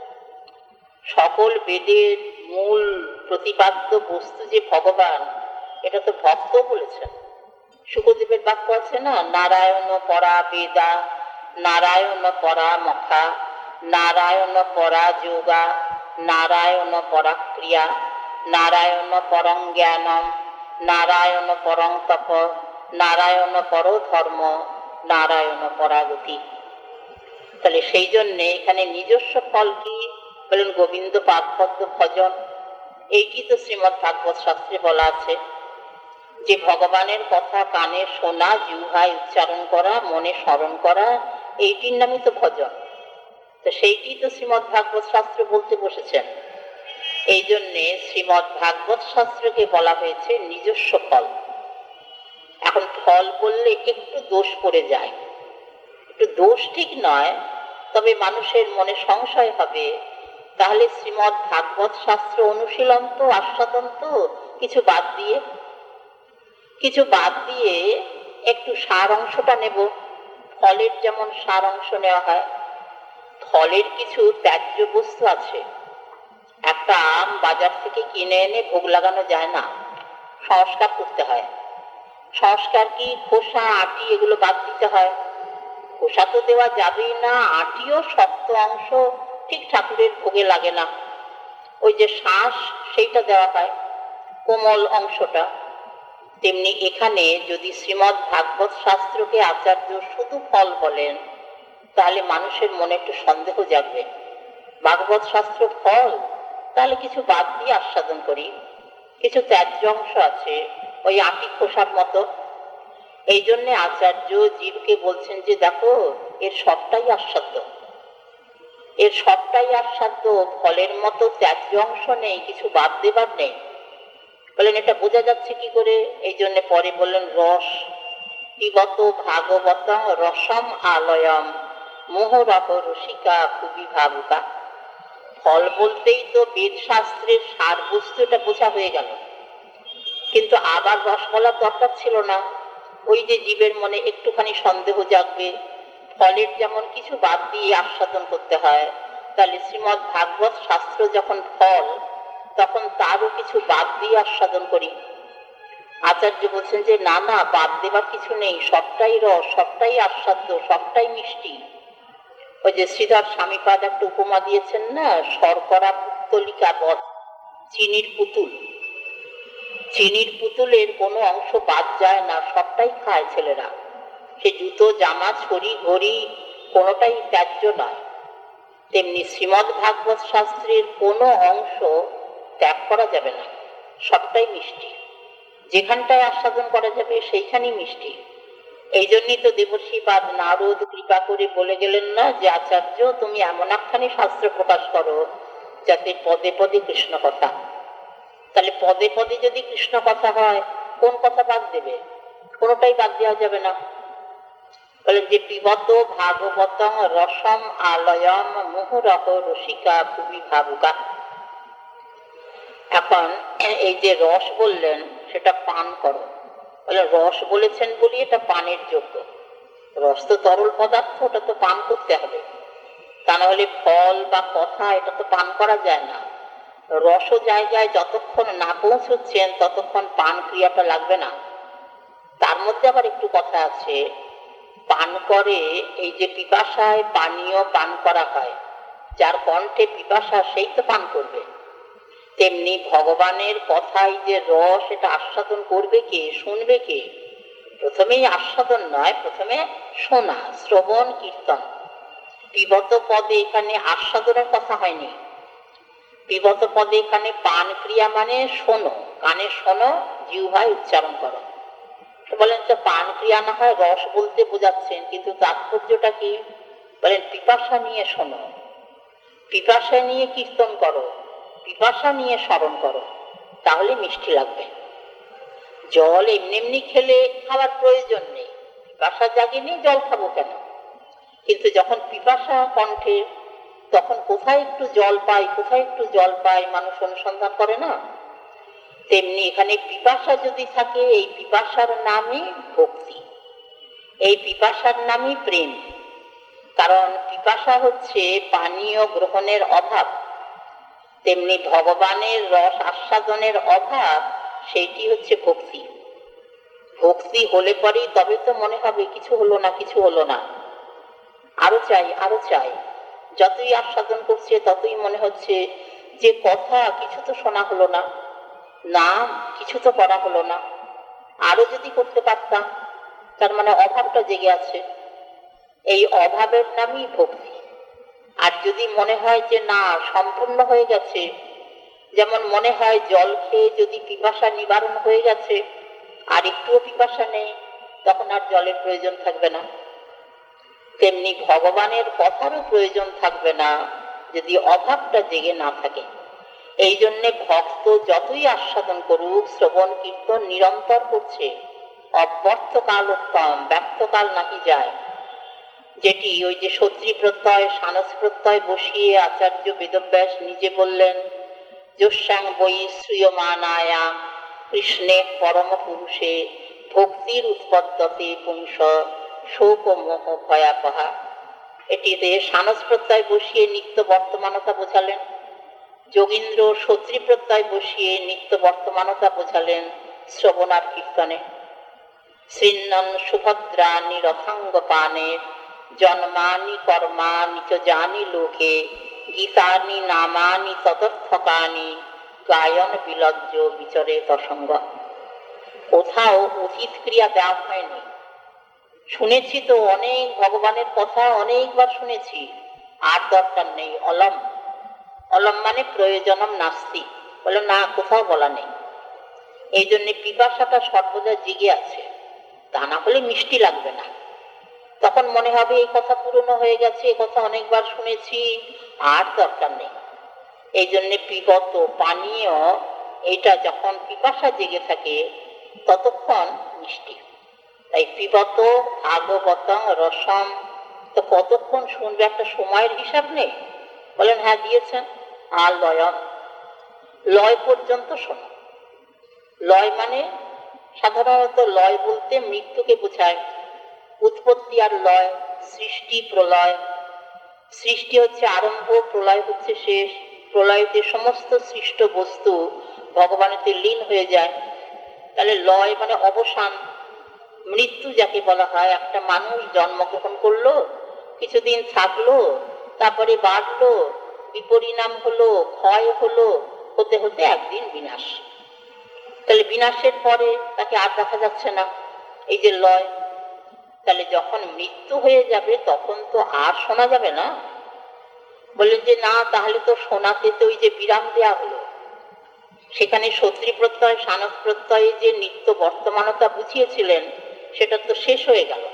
সকল বেদের মূল প্রতিপাদ্য বস্তু যে ভগবান, এটা তো ভক্ত বলেছেন। শুকদেবের বাক্য আছে না, নারায়ণ পরা বেদা, নারায়ণ পরা মখা, নারায়ণ পরা যোগা, নারায়ণ পরা ক্রিয়া, নারায়ণ পরং জ্ঞানম, নারায়ণ পরং তপ, নারায়ণ পর ধর্ম, নারায়ণ পরাগতি। তাহলে সেই জন্যে এখানে নিজস্ব ফল কি? বলেন গোবিন্দ পাদপদ্ম ভজন। এইটি তো শ্রীমৎ ভাগবত শাস্ত্রে বলা আছে যে ভগবানের কথা কানে শোনা, জিহ্বায় উচ্চারণ করা, মনে স্মরণ করা, এইটির নামই তো ভজন। তো সেইটি তো শ্রীমৎ ভাগবত শাস্ত্র বলতে বসেছেন। এই জন্যে শ্রীমৎ ভাগবত শাস্ত্রকে বলা হয়েছে নিজস্ব ফল। এখন ফল বললে একটু দোষ পড়ে যায়। একটু দোষ ঠিক নয়, তবে মানুষের মনে সংশয় হবে, তাহলে শ্রীমৎ ভাগবত শাস্ত্র অনুশীলন তো, আস্বাদন তো, কিছু বাদ দিয়ে একটু সার অংশটা নেব। ফলের যেমন সার অংশ নেওয়া হয়, ফলের কিছু ত্যায্য বস্তু আছে। একটা আম বাজার থেকে কিনে এনে ভোগ লাগানো যায় না, সংস্কার করতে হয়। সংস্কার কি? খোসা, আটি এগুলো বাদ দিতে হয়। খোসা তো দেওয়া যাবেই না, আটিও শক্ত অংশ ঠিক ঠাকুরের ভোগে লাগে না। ওই যে শ্বাস, সেইটা দেওয়া হয়, কোমল অংশটা। তেমনি এখানে যদি শ্রীমৎ ভাগবত শাস্ত্রকে আচার্য শুধু ফল বলেন, তাহলে মানুষের মনে একটু সন্দেহ জাগবে। ভাগবত শাস্ত্র ফল, তাহলে কিছু বাদ দিয়ে আস্বাদন করি। কিছু ত্যায্য অংশ আছে, ওই আটি খোসার মতো। এই জন্যে আচার্য জীবকে বলছেন যে দেখো, এর সবটাই আস্বাদ্য, এর সবটাই আস্বাদ্য, ফলের মতো ত্যায্য অংশ নেই, কিছু বাদ দেবার নেই। বলেন এটা বোঝা যাচ্ছে কি করে? এই জন্য পরে বললেন রস পিবত ভাগবত রসম আলয়ম মোহরহ রসিকা খুবই ভাবুকা। ফল বলতেই তো বেদ শাস্ত্রের সার বস্তুটা বোঝা হয়ে গেল, কিন্তু আবার রস বলার দরকার ছিল না। ওই যে জীবের মনে একটুখানি সন্দেহ জাগবে, ফলের যেমন কিছু বাদ দিয়ে আস্বাদন করতে হয়, তাহলে শ্রীমৎ ভাগবত শাস্ত্র যখন ফল, তখন তারও কিছু বাদ দিয়ে আস্বাদন করি। আচার্য বলছেন যে না না, বাদ দেবার কিছু নেই, সবটাই রস, সবটাই আস্বাদ্য, সবটাই মিষ্টি। ওই যে শ্রীধর স্বামীপাদ একটা উপমা দিয়েছেন না, শর্করা পুত্তলিকা বধ, চিনির পুতুল। চিনির পুতুলের কোনো অংশ বাদ যায় না, সবটাই খায় ছেলেরা। সে জুতো, জামা, ছড়ি, ঘড়ি কোনোটাই ত্যায্য নয়। তেমনি শ্রীমদ্ ভাগবত শাস্ত্রের কোনো অংশ ত্যাগ করা যাবে না, সবটাই মিষ্টি। যেখানটায় আস্বাদন করা যাবে সেইখানেই মিষ্টি। এই জন্যই তো দেবর্ষিপাদ নারদ কৃপা করে বলে গেলেন না যে আচার্য তুমি এমন একখানি শাস্ত্র প্রকাশ করো যাতে পদে পদে কৃষ্ণ কথা। তাহলে পদে পদে যদি কৃষ্ণ কথা হয়, কোন কথা বাদ দেবে? কোনোটাই বাদ দেওয়া যাবে না। বলেন যে পিবত ভাগবতং রসম আলয়ম মুহুরহ রসিকা ভুবি ভাবুকা। এখন এই যে রস বললেন সেটা পান করো, বলে রস বলেছেন বলি এটা পানের যোগ্য। রস তো তরল পদার্থ, ওটা তো পান করতে হবে, তা না হলে ফল বা কথা এটা তো পান করা যায় না। রস জায়গায় যতক্ষণ না পৌঁছচ্ছেন ততক্ষণ পান ক্রিয়াটা লাগবে না। তার মধ্যে আবার একটু কথা আছে, পান করে এই যে পিপাসায় পানীয় পান করা হয়, যার কণ্ঠে পিপাসা সেই তো পান করবে। তেমনি ভগবানের কথাই যে রস, এটা আস্বাদন করবে কে, শুনবে কে? প্রথমেই আস্বাদন নয়, প্রথমে শোনা, শ্রবণ কীর্তন। পিবত পদে এখানে আস্বাদনের কথা হয়নি। পিবত পদে এখানে পান ক্রিয়া মানে শোনো, কানে শোনো, জিহ্বায় উচ্চারণ করো। বলেন তো পান ক্রিয়া না হয় রস বলতে বোঝাচ্ছেন, কিন্তু তাৎপর্যটা কি? বলেন পিপাসা নিয়ে শোনো, পিপাসা নিয়ে কীর্তন করো, পিপাসা নিয়ে স্মরণ করো, তাহলে মিষ্টি লাগবে। জল এমনি এমনি খেলে খাওয়ার প্রয়োজন নেই, পিপাসা জাগেনি, জল খাবো কেন? কিন্তু যখন পিপাসা কণ্ঠে, তখন কোথায় একটু জল পাই, কোথায় একটু জল পাই মানুষ অনুসন্ধান করে না? তেমনি এখানে পিপাসা যদি থাকে, এই পিপাসার নামই ভক্তি, এই পিপাসার নামই প্রেম। কারণ পিপাসা হচ্ছে পানীয় গ্রহণের অভাব, তেমনি ভগবানের রস আস্বাদনের অভাব, সেইটি হচ্ছে ভক্তি। ভক্তি হলে পরেই তবে তো মনে হবে কিছু হলো না, কিছু হলো না, আরো চাই, আরো চাই। যতই আস্বাদন করছে ততই মনে হচ্ছে যে কথা কিছু তো শোনা হলো না, নাম কিছু তো করা হলো না, আরো যদি করতে পারতাম। তার মানে অভাবটা জেগে আছে, এই অভাবের নামই ভক্তি। আর যদি মনে হয় যে না সম্পূর্ণ হয়ে গেছে, যেমন মনে হয় জল খেয়ে যদি পিপাসা নিবারণ হয়ে গেছে, আর একটুও পিপাসা নেই, তখন আর জলের প্রয়োজন থাকবে না। তেমনি ভগবানের কথারও প্রয়োজন থাকবে না যদি অভাবটা জেগে না থাকে। এই জন্যে ভক্ত যতই আস্বাদন করুক, শ্রবণ কীর্তন নিরন্তর করছে। অব্যর্থকাল উত্তম, ব্যর্থকাল নাকি যায়। যেটি ওই যে সত্রী প্রত্যয় সানস প্রত্যয় বসিয়ে আচার্য বেদব্যাস নিজে বললেন, যস্যাং বৈ শ্রীয়মানায়া কৃষ্ণে পরম পুরুষে ভক্তির উৎপদ্যতে পুংস শোক মোহ ভয়াপহা। এটিতে সানস প্রত্যয় বসিয়ে নিত্য বর্তমানতা বোঝালেন, যোগীন্দ্র সত্রী প্রত্যয় বসিয়ে নিত্য বর্তমানতা বোঝালেন শ্রবণার কীর্তনে। শ্রীনন সুভদ্রানি রথাঙ্গ পানে জন্মানি কর্মানি চ জানি লোকে গীতানি নামানি তদর্থকানি গায়ন বিলজ্জ বিচরে তসঙ্গ। কোথাও উচিত ক্রিয়া দেওয়া হয়নি। শুনেছি তো অনেক ভগবানের কথা, অনেকবার শুনেছি, আর দরকার নেই। অলম, অলম মানে প্রয়োজনম নাস্তি, বলে না, কোথাও বলা নেই। এই জন্য পিপাসাটা সর্বদা জেগে আছে, তা না হলে মিষ্টি লাগবে না। তখন মনে হবে এই কথা পুরনো হয়ে গেছে, এই কথা অনেকবার শুনেছি, আর দরকার নেই। এই জন্য পিবত পানীয়, এটা যখন পিপাসা জেগে থাকে ততক্ষণ মিষ্টি। তাই পিবত ভাগবতং রসম, তো কতক্ষণ শুনবে একটা সময়ের হিসাব নেই। বলেন হ্যাঁ দিয়েছেন, আর লয়ম, লয় পর্যন্ত শোনো। লয় মানে সাধারণত লয় বলতে মৃত্যুকে বোঝায়। উৎপত্তি আর লয়, সৃষ্টি প্রলয়। সৃষ্টি হচ্ছে আরম্ভ, প্রলয় হচ্ছে শেষ। প্রলয়তে সমস্ত সৃষ্ট বস্তু ভগবানেতে লীন হয়ে যায়। তাহলে লয় মানে অবসান। মৃত্যু যাকে বলা হয়, একটা মানুষ জন্মগ্রহণ করলো, কিছুদিন থাকলো, তারপরে বাড়লো, বিপরিণাম হলো, ক্ষয় হলো, হতে হতে একদিন বিনাশ। তাহলে বিনাশের পরে তাকে আর দেখা যাচ্ছে না, এই যে লয়। তাহলে যখন মৃত্যু হয়ে যাবে তখন তো আর শোনা যাবে না। বললেন যে না, তাহলে তো শোনাতে তো ওই যে বিরাম দেয়া হলো, সেখানে সতী প্রত্যয় সানস প্রত্যয়ে যে নিত্য বর্তমানতা বুঝিয়েছিলেন সেটা তো শেষ হয়ে গেল।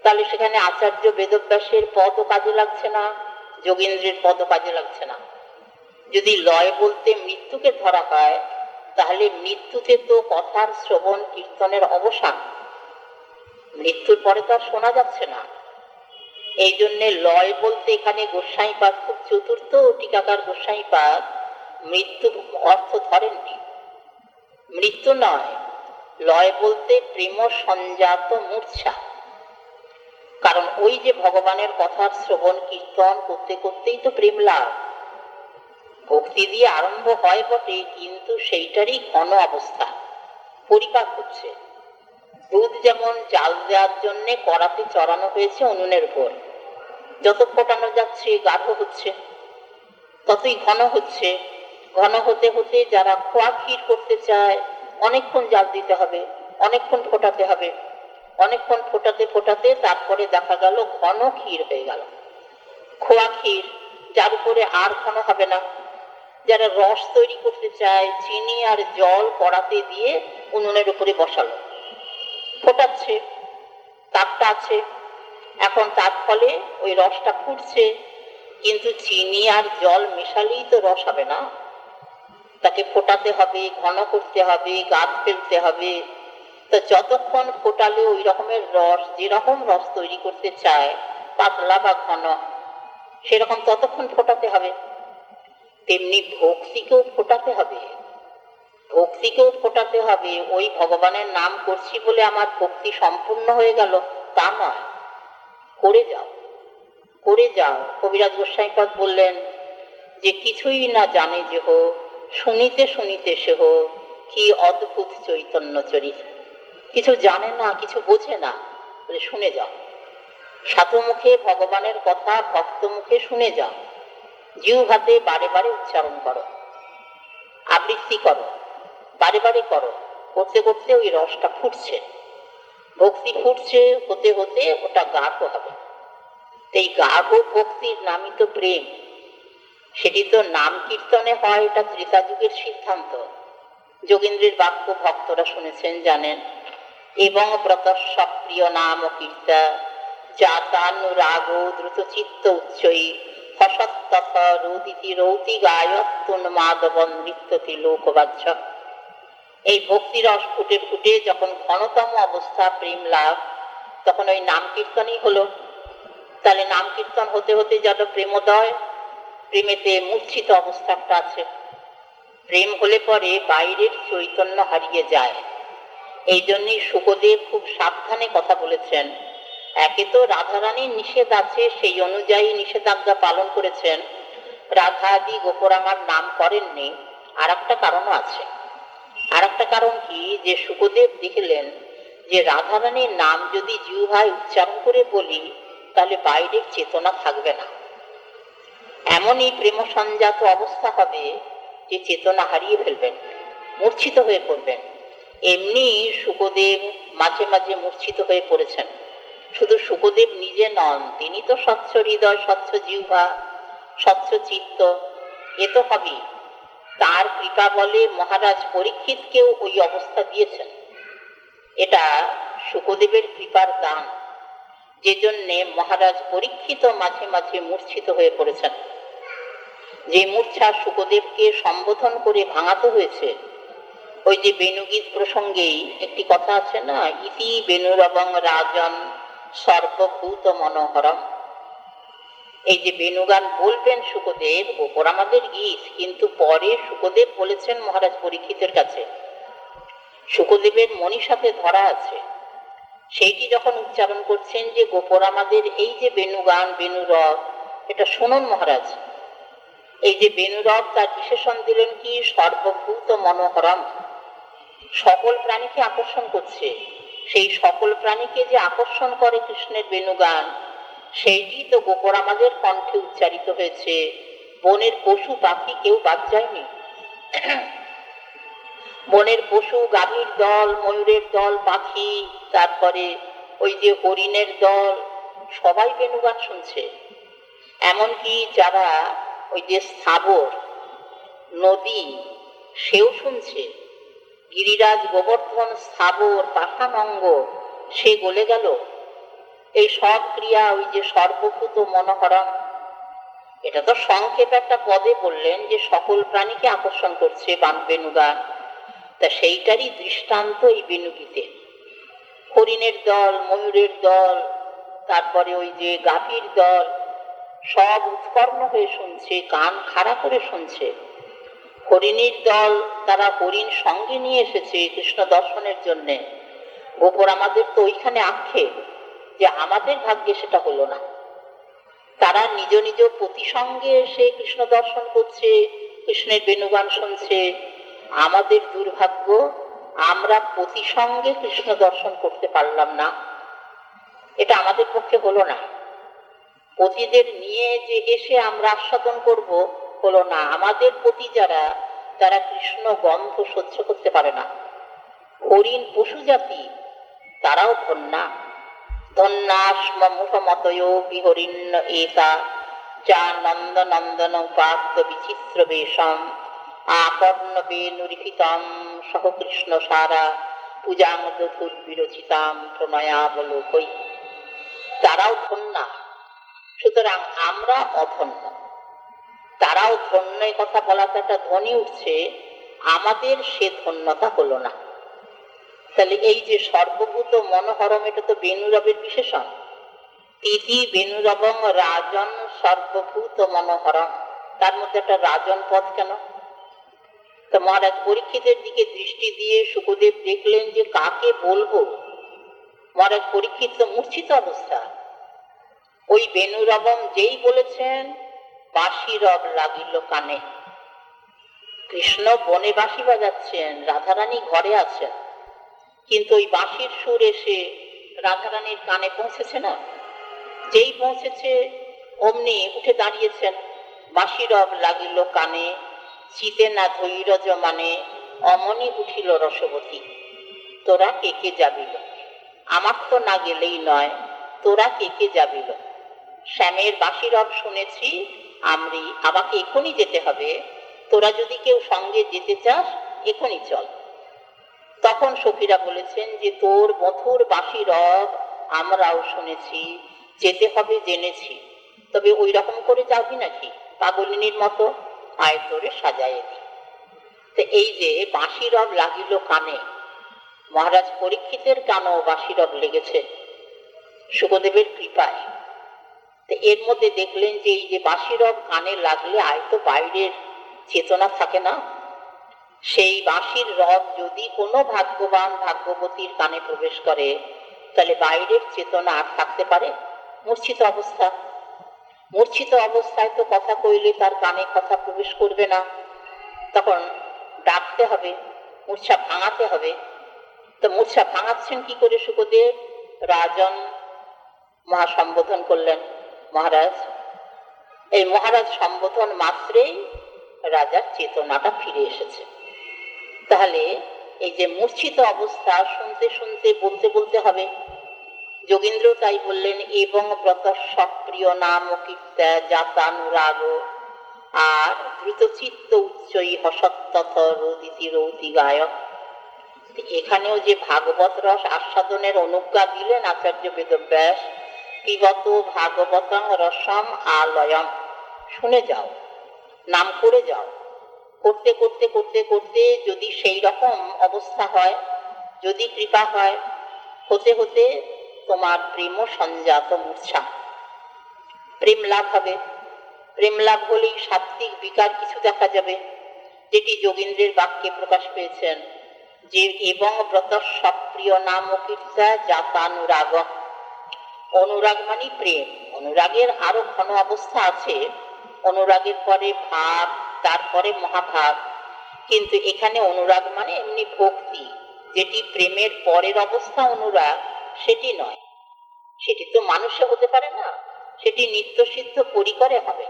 তাহলে সেখানে আচার্য বেদব্যাসের পদও কাজে লাগছে না, যোগীন্দ্রের পদও কাজে লাগছে না। যদি লয় বলতে মৃত্যুকে ধরা হয়, তাহলে মৃত্যুতে তো কথার শ্রবণ কীর্তনের অবসান, মৃত্যুর পরে তো আর শোনা যাচ্ছে না। এই জন্যে লয় বলতে এখানে গোস্বাইপাদ খুব চতুর্থ টিকাকার গোস্বাইপাদ মৃত্যু অর্থ ধরেননি। মৃত্যু নয়, লয় বলতে প্রেম সঞ্জাত মূর্ছা। কারণ ওই যে ভগবানের কথার শ্রবণ কীর্তন করতে করতেই তো প্রেম লাভ। ভক্তি দিয়ে আরম্ভ হয় বটে, কিন্তু সেইটারই ঘন অবস্থা, পরিপাক হচ্ছে। দুধ যেমন জাল দেওয়ার জন্য কড়াতে চড়ানো হয়েছে উনুনের উপর, যত ফোটানো যাচ্ছে গাঢ় হচ্ছে, ততই ঘন হচ্ছে। ঘন হতে হতে যারা খোয়া ক্ষীর করতে চায়, অনেকক্ষণ জাল দিতে হবে, অনেকক্ষণ ফোটাতে হবে, অনেকক্ষণ ফোটাতে ফোটাতে তারপরে দেখা গেল ঘন ক্ষীর হয়ে গেল, খোয়া ক্ষীর, যার উপরে আর ঘন হবে না। যারা রস তৈরি করতে চায়, চিনি আর জল কড়াতে দিয়ে উনুনের উপরে বসালো, ফোটাচ্ছে, তাপটা আছে, এখন তার ফলে ওই রসটা ফুটছে, কিন্তু চিনি আর জল মেশালেই তো রস হবে না, তাকে ফোটাতে হবে, ঘন করতে হবে, গাছ ফেলতে হবে। তো যতক্ষণ ফোটালে ওই রকমের রস, যেরকম রস তৈরি করতে চায়, পাতলা বা ঘন, সেরকম ততক্ষণ ফোটাতে হবে। তেমনি ভক্তিকেও ফোটাতে হবে, ভক্তিকেও ফোটাতে হবে। ওই ভগবানের নাম করছি বলে আমার ভক্তি সম্পূর্ণ হয়ে গেল তা নয়, করে যাও, করে যাও। কবিরাজ গোস্বাইপাদ বললেন যে কিছুই না জানে যে হো, শুনিতে শুনিতে সে হো, কি অদ্ভুত চৈতন্য চরিত। কিছু জানে না, কিছু বোঝে না, বলে শুনে যাও। সাধু মুখে ভগবানের কথা ভক্ত মুখে শুনে যাও, জিহ্বাতে বারে বারে উচ্চারণ করো, আবৃত্তি করো, বারে বারে করো, করতে করতে ওই রসটা ফুটছে, ভক্তি ফুটছে, হতে হতে ওটা গাঢ় হবে। এই গাঢ় ভক্তির নামই তো প্রেম। সেটি তো নাম কীর্তনে হয়, এটা ত্রেতা যুগের সিদ্ধান্ত। যোগীন্দ্রের বাক্য ভক্তরা শুনেছেন, জানেন। এবং ব্রত সক্রিয় নাম কীর্তা জাতানুরাগ দ্রুত চিত্ত উচ্চয়ী হসত্তথ রোদিতি রৌতি গায়ত্তুন্মাদবন নৃত্যতি লোকবাহ্য। এই ভক্তিরস ফুটে ফুটে যখন ঘনতম অবস্থা প্রেম লাভ, তখন ওই নাম কীর্তনই হলো। তাহলে নাম কীর্তন হতে হতে যেন প্রেমোদয়, প্রেমেতে মূর্ছিত অবস্থাটা আছে। প্রেম হলে পরে বাইরের চৈতন্য হারিয়ে যায়। এই জন্যই শুকদেব খুব সাবধানে কথা বলেছেন। একে তো রাধারানীর নিষেধ আছে, সেই অনুযায়ী নিষেধাজ্ঞা পালন করেছেন, রাধাদি গোপরামার নাম করেননি। আর একটা কারণও আছে। আর একটা কারণ কি, যে শুকদেব দেখলেন যে রাধারানীর নাম যদি জিহ্বায় উচ্চারণ করে বলি, তাহলে বাইরের চেতনা থাকবে না, এমনই প্রেম সঞ্জাত অবস্থা হবে যে চেতনা হারিয়ে ফেলবেন, মূর্ছিত হয়ে পড়বেন। এমনি শুকদেব মাঝে মাঝে মূর্ছিত হয়ে পড়েছেন। শুধু শুকদেব নিজে নন, তিনি তো স্বচ্ছ হৃদয়, স্বচ্ছ জিহ্বা, স্বচ্ছ চিত্ত, এ তো হবেই। তার কৃপা বলে মহারাজ পরীক্ষিতকেও ওই অবস্থা দিয়েছেন। এটা শুকদেবের কৃপার দান, যে জন্যে মহারাজ পরীক্ষিত মাঝে মাঝে মূর্ছিত হয়ে পড়েছেন। যে মূর্ছা শুকদেবকে সম্বোধন করে ভাঙাতে হয়েছে, ওই যে বেণুগীত প্রসঙ্গেই একটি কথা আছে না, ইতি বেণুরবং রাজন সর্বভূত মনোহরম। এই যে বেণুগান বলবেন শুকদেব, ওপর আমাদের গীত, কিন্তু পরে শুকদেব বলেছেন মহারাজ পরীক্ষিতের কাছে, শুকদেবের মনীষাতে ধরা আছে। সেইটি যখন উচ্চারণ করছেন যে গোপর আমাদের এই যে বেণুগান বেণুরব, এটা শুনুন মহারাজ। এই যে বেণুরব, তার বিশেষণ দিলেন কি, সর্বভূত মনোহরম, সকল প্রাণীকে আকর্ষণ করছে। সেই সকল প্রাণীকে যে আকর্ষণ করে কৃষ্ণের বেণুগান, সেইটি তো গোপর আমাদের কণ্ঠে উচ্চারিত হয়েছে। বনের পশু পাখি কেউ বাদ যায়নি। বনের পশু, গাভীর দল, ময়ূরের দল, পাখি, তারপরে ওই যে হরিণের দল, সবাই বেণুগান শুনছে। এমনকি যারা ওই যে স্থাবর নদী, সেও শুনছে। গিরিরাজ গোবর্ধন স্থাবর পাষাণঙ্গ, সে গলে গেল। এই সব ক্রিয়া ওই যে সর্বভূত মনোহরণ, এটা তো সংক্ষেপ একটা পদে বললেন যে সকল প্রাণীকে আকর্ষণ করছে বেণুগান। তা সেইটারই দৃষ্টান্ত এই বেণুগীতে। হরিণের দল, ময়ূরের দল, তারপরে ওই যে গাভীর দল, সব উৎকর্ণ হয়ে শুনছে, কান খাড়া করে শুনছে। হরিণীর দল, তারা হরিণ সঙ্গে নিয়ে এসেছে কৃষ্ণ দর্শনের জন্যে। গোপর আমাদের তো ওইখানে আক্ষেপ যে আমাদের ভাগ্যে সেটা হলো না। তারা নিজ নিজ পতি সঙ্গে এসে কৃষ্ণ দর্শন করছে, কৃষ্ণের বেণুগান শুনছে। আমাদের দুর্ভাগ্য, আমরা পতি সঙ্গে কৃষ্ণ দর্শন করতে পারলাম না, এটা আমাদের পক্ষে হলো না। পতিদের নিয়ে যে এসে আমরা আস্বাদন করব, হলো না। আমাদের পতি যারা, তারা কৃষ্ণ গন্ধ সহ্য করতে পারে না। হরিণ পশু জাতি, তারাও ধন্যা। ধন্যাস্ম মুখমতয় বিহরিণ্য এতা যা নন্দ নন্দন উপাত্ত বিচিত্র বেশম আকর্ণ বেনুরিফিতম সহ কৃষ্ণ সারা পূজাঙ্গধুর বিরচিতাম প্রণয়াবলোকই। তারাও ধন্যা, সুতরাং আমরা অধন্য। তারাও ধন্য, কথা বলাতে একটা ধ্বনি উঠছে, আমাদের সে ধন্যতা হলো না। তাহলে এই যে সর্বভূত মনোহরম, এটা তো বেণুরবের বিশেষণ। তিথি বেণুরবং রাজন সর্বভূত মনোহরম, তার মধ্যে একটা রাজন পদ কেন? তো মহারাজ পরীক্ষিতের দিকে দৃষ্টি দিয়ে শুকদেব দেখলেন যে কাকে বলবো। মহারাজ পরীক্ষিত তো মূর্ছিত অবস্থা। ওই বেণুরবম যেই বলেছেন, বাঁশি রব লাগিল কানে। কৃষ্ণ বনে বাঁশি বাজাচ্ছেন, রাধারানী ঘরে আছেন, কিন্তু ওই বাঁশির সুর এসে রাধারানীর কানে পৌঁছেছে না। যেই পৌঁছেছে অমনি উঠে দাঁড়িয়েছেন, বাঁশি রব লাগিল কানে, চিতে না ধৈর্য মানে অমনি উঠিল রসবতী। তোরা কে কে যাবিল, আমার তো না গেলেই নয়, তোরা কে কে যাবিল। শ্যামের বাঁশি রব শুনেছি, আমাকে এখনই যেতে হবে, তোরা যদি কেউ সঙ্গে যেতে চাস এখনই চল। তখন সখীরা বলেছেন যে তোর মধুর বাঁশি রব আমরাও শুনেছি, যেতে হবে জেনেছি, তবে ওই রকম করে যাবি নাকি পাগলিনীর মতো, আয় তোরে সাজায়ে দি। তো এই যে বাঁশি রব লাগিল কানে, মহারাজ পরীক্ষিতের কানেও বাঁশি রব লেগেছে শুকদেবের কৃপায়। তো এর মধ্যে দেখলেন যে এই যে বাঁশি রব কানে লাগলে আয় তো বাইরের চেতনা থাকে না। সেই বাঁশির রব যদি কোনো ভাগ্যবান ভাগ্যবতীর কানে প্রবেশ করে, তাহলে বাইরের চেতনা আর থাকতে পারে? মূর্ছিত অবস্থা, মূর্ছিত অবস্থায় তো কথা কইলে তার কানে কথা প্রবেশ করবে না, তখন ডাকতে হবে, মূর্ছা ভাঙাতে হবে। তো মূর্ছা ভাঙাচ্ছেন কি করে শুকদেব? রাজন মহাসম্বোধন করলেন মহারাজ। এই মহারাজ সম্বোধন মাত্রেই রাজার চেতনাটা ফিরে এসেছে। তাহলে এই যে মূর্ছিত অবস্থা শুনতে শুনতে বলতে বলতে হবে। যোগীন্দ্র তাই বললেন, এবং ব্রত সপ্রিয় নাম কীর্তা জাতানুরাগ আর দ্রুতচিত্ত উচ্চই হসত্তথ রোদিতি রৌতি গায়ক। এখানেও যে ভাগবত রস আস্বাদনের অনুজ্ঞা দিলেন আচার্য বেদব্যাস, পিবত ভাগবতং রসম আলয়ম, শুনে যাও, নাম করে যাও। করতে করতে করতে করতে যদি সেই রকম অবস্থা হয়, যদি কৃপা হয়, হতে হতে তোমার প্রেম সঞ্জাত মূর্ছা, প্রেম লাভ হবে। প্রেম লাভ হলেই সাত্ত্বিক বিকার কিছু দেখা যাবে, যেটি যোগীন্দ্রের বাক্যে প্রকাশ পেয়েছেন যে এবং ব্রত সপ্রিয় নাম কীর্তা জাতানুরাগ। অনুরাগ মানে প্রেম, অনুরাগের আরো ঘন অবস্থা আছে, অনুরাগের পরে ভাব, তারপরে মহাভাব। কিন্তু এখানে অনুরাগ মানে এমনি ভক্তি, যেটি প্রেমের পরের অবস্থা অনুরাগ, সেটি নয়। সেটি তো মানুষে হতে পারে না। সেটি নিত্যসিদ্ধ পরিকরে হবে।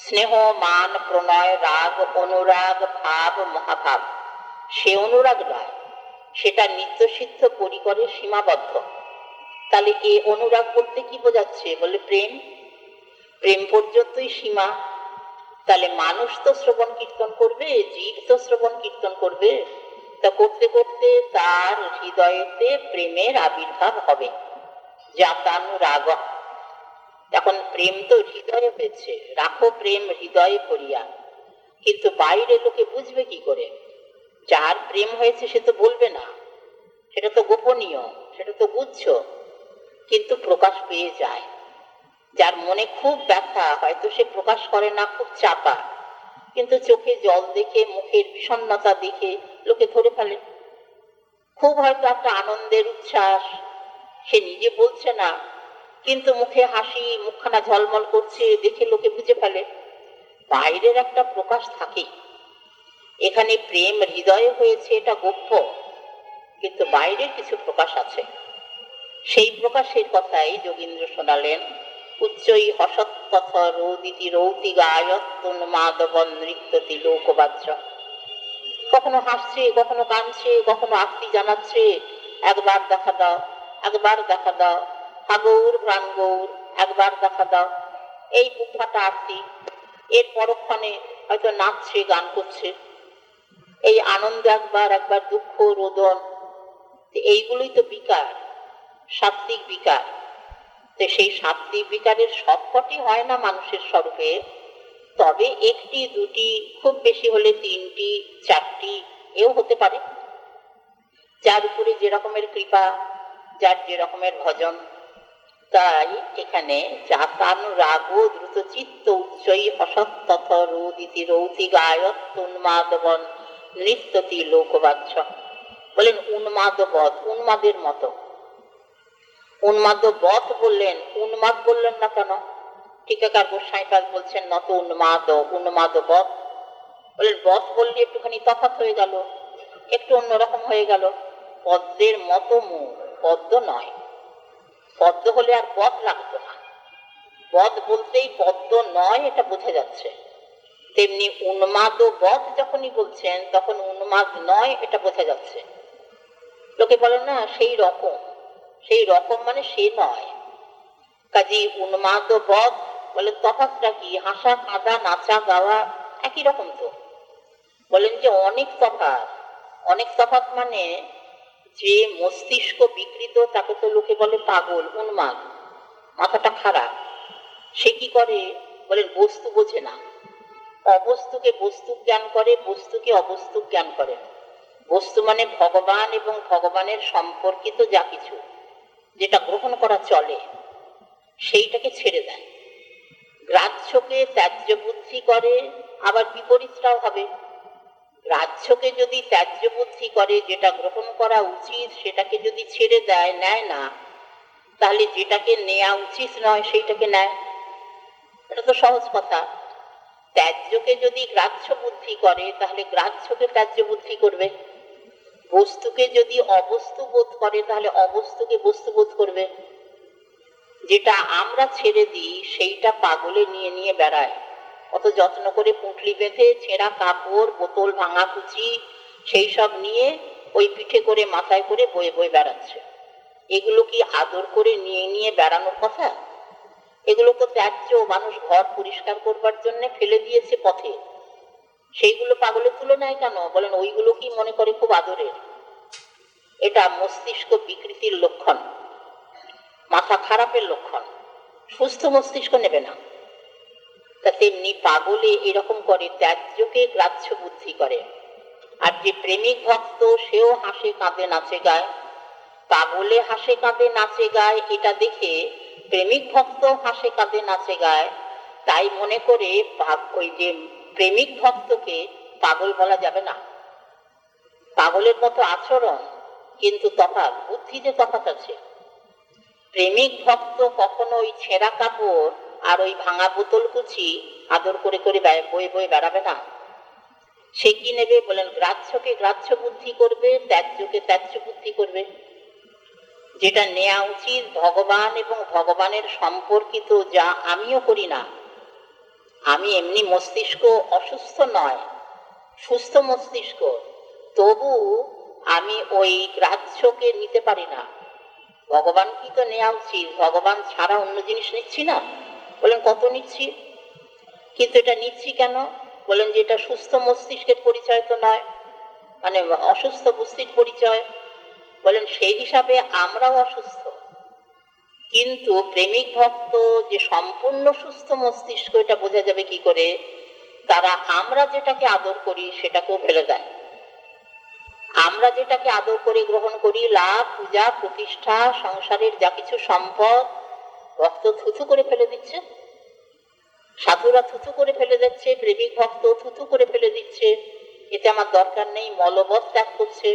স্নেহ, মান, প্রণয়, রাগ, অনুরাগ, ভাব, মহাভাব সে অনুরাগ নয়, সেটা নিত্যসিদ্ধ পরিকরে সীমাবদ্ধ। তাহলে এ অনুরাগ বলতে কি বোঝাচ্ছে? বলে প্রেম, প্রেম পর্যন্তই সীমা। তাহলে মানুষ তো শ্রবণ কীর্তন করবে, জীব তো শ্রবণ কীর্তন করবে, তা করতে করতে তার হৃদয়েতে প্রেমের আবির্ভাব হবে। জাতানুরাগ। এখন প্রেম তো হৃদয়ে হয়েছে, রাখো প্রেম হৃদয়ে ভরিয়া, কিন্তু বাইরে লোকে বুঝবে কি করে? যার প্রেম হয়েছে সে তো বলবে না, সেটা তো গোপনীয়, সেটা তো গুচ্ছ, কিন্তু প্রকাশ পেয়ে যায়। যার মনে খুব ব্যথা, হয়তো সে প্রকাশ করে না, খুব চাপা, কিন্তু চোখে জল দেখে, মুখের বিষণ্ণতা দেখে লোকে ধরে ফেলে। খুব হয়তো একটা আনন্দের উচ্ছ্বাস, সে নিজে বলছে না, কিন্তু মুখে হাসি, মুখখানা ঝলমল করছে, দেখে লোকে বুঝে ফেলে। বাইরের একটা প্রকাশ থাকে। এখানে প্রেম হৃদয়ে হয়েছে, এটা গোপ্য, কিন্তু বাইরের কিছু প্রকাশ আছে। সেই প্রকাশের কথাই যোগীন্দ্র শোনালেন। উচ্চই হসৎপথ রোদিতি রৌতি গায়ত্তন্মাদবন নৃত্যতি লোকবাচ্য। কখনো হাসছে, কখনো কাঁদছে, কখনো আরতি জানাচ্ছে, একবার দেখা দাও, একবার দেখা দাও, হাগৌর প্রাণ গৌর, একবার দেখা দাও, এই বুকফাটা আরতি। এর পরক্ষণে হয়তো নাচছে, গান করছে, এই আনন্দ একবার, একবার দুঃখ রোদন। এইগুলোই তো বিকার, সাত্ত্বিক বিকার। তো সেই সাত্ত্বিক বিকারের সবকটি হয় না মানুষের স্বরূপে, তবে একটি, দুটি, খুব বেশি হলে তিনটি, চারটি এও হতে পারে। যার উপরে যে রকমের কৃপা, যার যে রকমের ভজন। তাই এখানে জাতানুরাগ দ্রুত চিত্ত উচ্চই হসৎতথ রোদিতি রৌতি গায়ত্তন্মাদবন নৃত্যতি লোকবাচ্য। বলেন উন্মাদবধ, উন্মাদের মতো। উন্মাদবধ বললেন, উন্মাদ বললেন না কেন? টিকাকার গোস্বামীপাদ বলছেন নত উন্মাদ, উন্মাদবধ। বলেন বধ বললে একটুখানি তফাৎ হয়ে গেল, একটু অন্যরকম হয়ে গেল। পদ্মের মতো মুখ, পদ্ম নয়। পদ্ম হলে আর বধ লাগতো না। বধ বলতেই পদ্ম নয়, এটা বোঝা যাচ্ছে। তেমনি উন্মাদ বধ যখনই বলছেন, তখন উন্মাদ নয়, এটা বোঝা যাচ্ছে। লোকে বলে না সেই রকম, সেই রকম মানে সে নয়। কাজে উন্মাদ বধ বলে তফাৎটা কি? হাসা, কাঁদা, নাচা, গাওয়া একই রকম তো। বলেন যে অনেক তফাৎ। অনেক তফাৎ মানে যে মস্তিষ্ক বিকৃত, তাকে তো লোকে বলে পাগল, উন্মাদ, মাথাটা খারাপ। সে কি করে? বলেন বস্তু বোঝে না, অবস্তুকে বস্তু জ্ঞান করে, বস্তুকে অবস্তু জ্ঞান করে। বস্তু মানে ভগবান এবং ভগবানের সম্পর্কিত যা কিছু, যেটা গ্রহণ করা চলে, সেইটাকে ছেড়ে দেয়। গ্রাহ্যকে ত্যায্য বুদ্ধি করে, আবার বিপরীতটাও হবে। গ্রাহ্যকে যদি ত্যায্য বুদ্ধি করে, যেটা গ্রহণ করা উচিত সেটাকে যদি ছেড়ে দেয়, নেয় না, তাহলে যেটাকে নেওয়া উচিত নয় সেইটাকে নেয়। এটা তো সহজ কথা। ত্যায্যকে যদি গ্রাহ্য বুদ্ধি করে, তাহলে গ্রাহ্যকে ত্যায্য বুদ্ধি করবে। বস্তুকে যদি অবস্তু বোধ করে, তাহলে অবস্তুকে বস্তু বোধ করবে। যেটা আমরা ছেড়ে দিই সেইটা পাগলে নিয়ে নিয়ে বেড়ায়। অত যত্ন করে পুঁটলি বেঁধে, ছেঁড়া কাপড়, বোতল ভাঙা কুচি, সেই সব নিয়ে ওই পিঠে করে, মাথায় করে বয়ে বয়ে বেড়াচ্ছে। এগুলো কি আদর করে নিয়ে নিয়ে বেড়ানোর কথা? এগুলো তো ত্যায্য, মানুষ ঘর পরিষ্কার করবার জন্য ফেলে দিয়েছে পথে। সেইগুলো পাগলে তুলে নেয় কেন? বলেন ওইগুলো কি মনে করে খুব আদরের। এটা মস্তিষ্ক বিকৃতির লক্ষণ, মাথা খারাপের লক্ষণ। সুস্থ মস্তিষ্ক নেবে না। তা তেমনি পাগলে এরকম করে, ত্যায্যকে গ্রাহ্য বুদ্ধি করে। আর যে প্রেমিক ভক্ত, সেও হাসে কাঁদে নাচে গায়। পাগলে হাসে কাঁদে নাচে গায়, এটা দেখে প্রেমিক ভক্ত হাসে কাঁদে নাচে গায়। তাই মনে করে ওই যে প্রেমিক ভক্তকে পাগল বলা যাবে না। পাগলের মতো আচরণ, কিন্তু তফাৎ, বুদ্ধিতে তফাৎ আছে। প্রেমিক ভক্ত কখনো ওই ছেঁড়া কাপড় আর ওই ভাঙা বোতল কুচি আদর করে করে বয়ে বয়ে বেড়াবে না। সে কি নেবে? বলেন গ্রাহ্যকে গ্রাহ্য বুদ্ধি করবে, ত্যায্যকে ত্যায্য বুদ্ধি করবে। যেটা নেওয়া উচিত ভগবান এবং ভগবানের সম্পর্কিত, যা আমিও করি না। আমি এমনি মস্তিষ্ক অসুস্থ নয়, সুস্থ মস্তিষ্ক, তবু আমি ওই গ্রাহ্যকে নিতে পারি না। ভগবান কি তো নেওয়া উচিত, ভগবান ছাড়া অন্য জিনিস নিচ্ছি না। বলেন কত নিচ্ছি, কিন্তু এটা নিচ্ছি কেন? বলেন যে এটা সুস্থ মস্তিষ্কের পরিচয় তো নয়, মানে অসুস্থ বুদ্ধির পরিচয়। বলেন সেই হিসাবে আমরাও অসুস্থ। কিন্তু প্রেমিক ভক্ত যে সম্পূর্ণ সুস্থ মস্তিষ্ক, এটা বোঝা যাবে কি করে? তারা আমরা যেটাকে আদর করি সেটাকেও ফেলে দেয়। আমরা যেটাকে আদর করে গ্রহণ করি, লাভ, পূজা, প্রতিষ্ঠা, সংসারের যা কিছু সম্পদ, ভক্ত থুথু করে ফেলে দিচ্ছে। সাধুরা থুথু করে ফেলে দিচ্ছে, প্রেমিক ভক্ত থুথু করে ফেলে দিচ্ছে। এতে আমার দরকার নেই, মলবৎ ত্যাগ করছে।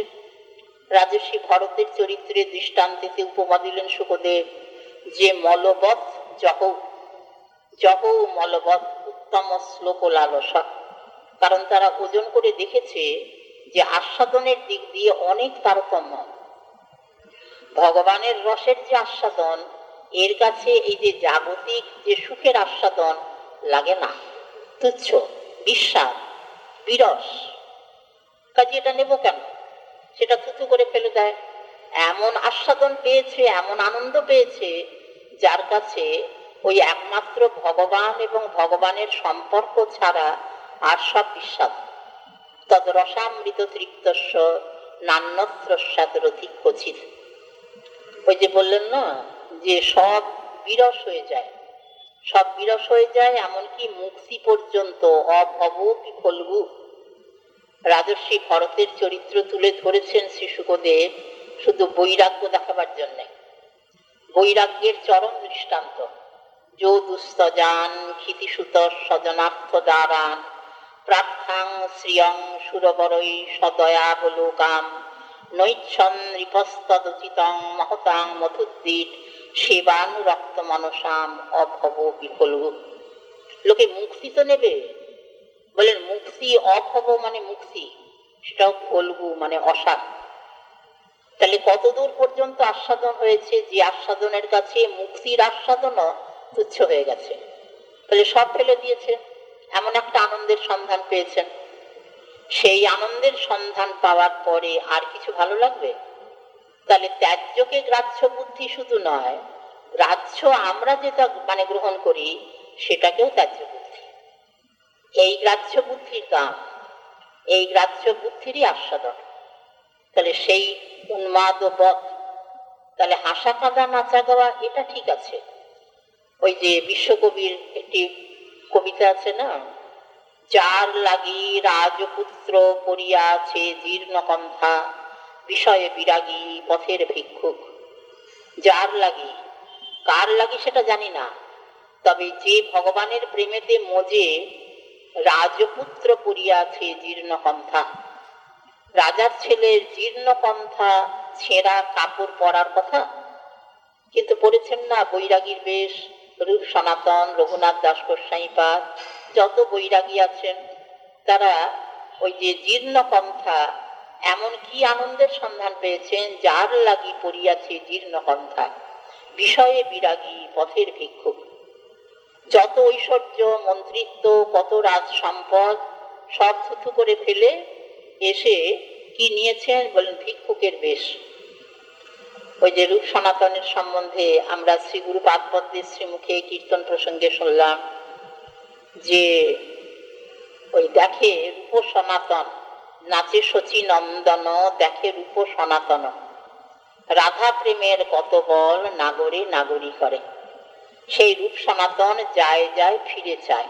রাজর্ষি ভরতের চরিত্রে দৃষ্টান্তেতে উপমা দিলেন শুকদেব যে মলবৎ জহৌ মলবৎ উত্তম শ্লোক লালসা। কারণ তারা ওজন করে দেখেছে যে আস্বাদনের দিক দিয়ে অনেক তারতম্য। ভগবানের রসের যে আস্বাদন, এর কাছে এই যে জাগতিক যে সুখের আস্বাদন লাগে না, তুচ্ছ, বিস্বাদ, বিরস। কাজে এটা নেব কেন? সেটা থুতু করে ফেলে দেয়। এমন আস্বাদন পেয়েছে, এমন আনন্দ পেয়েছে, যার কাছে ওই একমাত্র ভগবান এবং ভগবানের সম্পর্ক ছাড়া আর সব বিস্বাদ। তদ রসামৃত তৃপ্তস্য নান্যস্বাদরধিক ক্বচিৎ। ওই যে বললেন না যে সব বিরস হয়ে যায়, সব বিরস হয়ে যায়, এমনকি মুক্তি পর্যন্ত। অভব কি ফলগু। রাজর্ষি ভরতের চরিত্র তুলে ধরেছেন শ্রী শুকদেব শুধু বৈরাগ্য দেখাবার জন্য। বৈরাগ্যের চরম দৃষ্টান্ত। যো দুস্তজান ক্ষিতিসুত স্বজনার্থ দ্বারান প্রার্থাং শ্রিয়ং সুরবরৈ সদয়াবলোকাম নৈচ্ছন নৃপস্তদচিতং মহতাং মধুদ্দীট সেবানুরক্ত মনসাম অভব বিফলগু। লোকে মুক্তি তো নেবে, বলেন মুক্তি অভব মানে মুক্তি, সেটাও ফলগু মানে অসার। তাহলে কতদূর পর্যন্ত আস্বাদন হয়েছে, যে আস্বাদনের কাছে মুক্তির আস্বাদনও তুচ্ছ হয়ে গেছে। তাহলে সব ফেলে দিয়েছে, এমন একটা আনন্দের সন্ধান পেয়েছেন। সেই আনন্দের সন্ধান পাওয়ার পরে আর কিছু ভালো লাগবে? তাহলে ত্যায্যকে গ্রাহ্য বুদ্ধি শুধু নয়, গ্রাহ্য আমরা যেটা মানে গ্রহণ করি সেটাকেও ত্যায্য বুদ্ধি। এই গ্রাহ্য বুদ্ধির দাম, এই গ্রাহ্য বুদ্ধিরই আস্বাদন। তাহলে সেই উন্মাদ বধ, তাহলে হাসা কাঁদা নাচা গাওয়া এটা ঠিক আছে। ওই যে বিশ্বকবির একটি কবিতা আছে না, যার লাগি রাজপুত্র পড়িয়াছে জীর্ণ কণ্ঠা বিষয়ে বিরাগী পথের ভিক্ষুক। যার লাগি, কার লাগি সেটা জানি না, তবে যে ভগবানের প্রেমেতে মজে রাজপুত্র পড়িয়াছে জীর্ণ কণ্ঠা। রাজার ছেলের জীর্ণ কণ্ঠা ছেঁড়া কাপড় পরার কথা, কিন্তু পড়েছেন না বৈরাগীর বেশ। রূপ সনাতন, রঘুনাথ দাস গোস্বাইপাদ, যত বৈরাগী আছেন তারা ওই যে জীর্ণ কণ্ঠা, এমন কি আনন্দের সন্ধান পেয়েছেন, যার লাগি পড়িয়াছে জীর্ণ কণ্ঠা বিষয়ে বিরাগী পথের ভিক্ষুক। যত ঐশ্বর্য, মন্ত্রিত্ব, কত রাজ সম্পদ সব থুথু করে ফেলে এসে কি নিয়েছেন? বলেন ভিক্ষুকের বেশ। ওই যে রূপ সনাতনের সম্বন্ধে আমরা শ্রী গুরু পাদপদ্মের শ্রীমুখে কীর্তন প্রসঙ্গে শুনলাম যে ওই দেখে রূপ সনাতন নাচে শচী নন্দন, দেখে রূপ সনাতন রাধা প্রেমের কত বল নাগরে নাগরী করে। সেই রূপ সনাতন যায় যায় ফিরে চায়।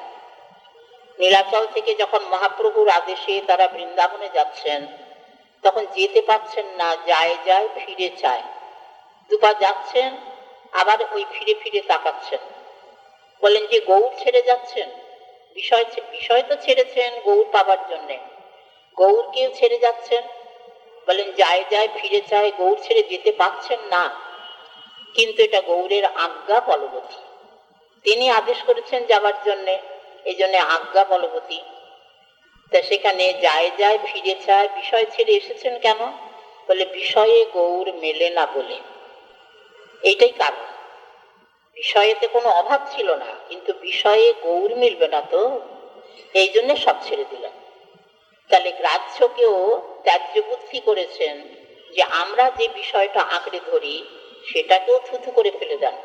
নীলাচল থেকে যখন মহাপ্রভুর আদেশে তারা বৃন্দাবনে যাচ্ছেন, তখন যেতে পারছেন না, যায় যায় ফিরে চায়। দুবার যাচ্ছেন, আবার ওই ফিরে ফিরে তাকাচ্ছেন। বলেন যে গৌর ছেড়ে যাচ্ছেন, বিষয় তো ছেড়েছেন গৌর পাবার জন্যে, গৌরকেও ছেড়ে যাচ্ছেন। বলেন যায় যায় ফিরে চায়, গৌর ছেড়ে যেতে পারছেন না, কিন্তু এটা গৌরের আজ্ঞা বলবতী। তিনি আদেশ করেছেন যাবার জন্যে, এই জন্য আজ্ঞা বলবতী। তা সেখানে যায় যায় ফিরে চায়, বিষয় ছেড়ে এসেছেন কেন? বলে বিষয়ে গৌর মেলে না বলে। এইটাই কারণ। বিষয়েতে কোনো অভাব ছিল না, কিন্তু বিষয়ে গৌর মিলবে না তো, এই জন্য সব ছেড়ে দিলেন। তাহলে গ্রাহ্যকেও ত্যায্য বুদ্ধি করেছেন, যে আমরা যে বিষয়টা আঁকড়ে ধরি সেটাকেও থুথু করে ফেলে দেন,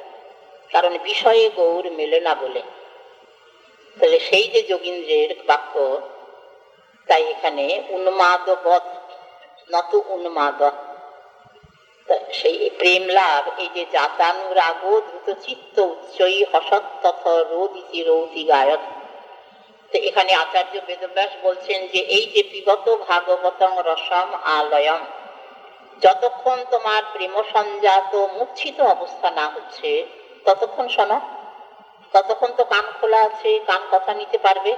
কারণ বিষয়ে গৌর মেলে না বলে। তাহলে সেই যে যোগীন্দ্রের বাক্য, তাই এখানে উন্মাদ বধ নত উন্মাদ, সেই প্রেম লাভ, এই যে জাতানুরাগ দ্রুত চিত্ত উচ্চই হসৎ তথ রোদিতি রৌতি গায়ন। তো এখানে আচার্য বেদব্যাস বলছেন যে এই যে পিবত ভাগবতং রসম আলয়ম, যতক্ষণ তোমার প্রেম সঞ্জাত মূর্ছিত অবস্থা না হচ্ছে ততক্ষণ শোনো, ততক্ষণ তো কান খোলা আছে, কান কথা নিতে পারবে।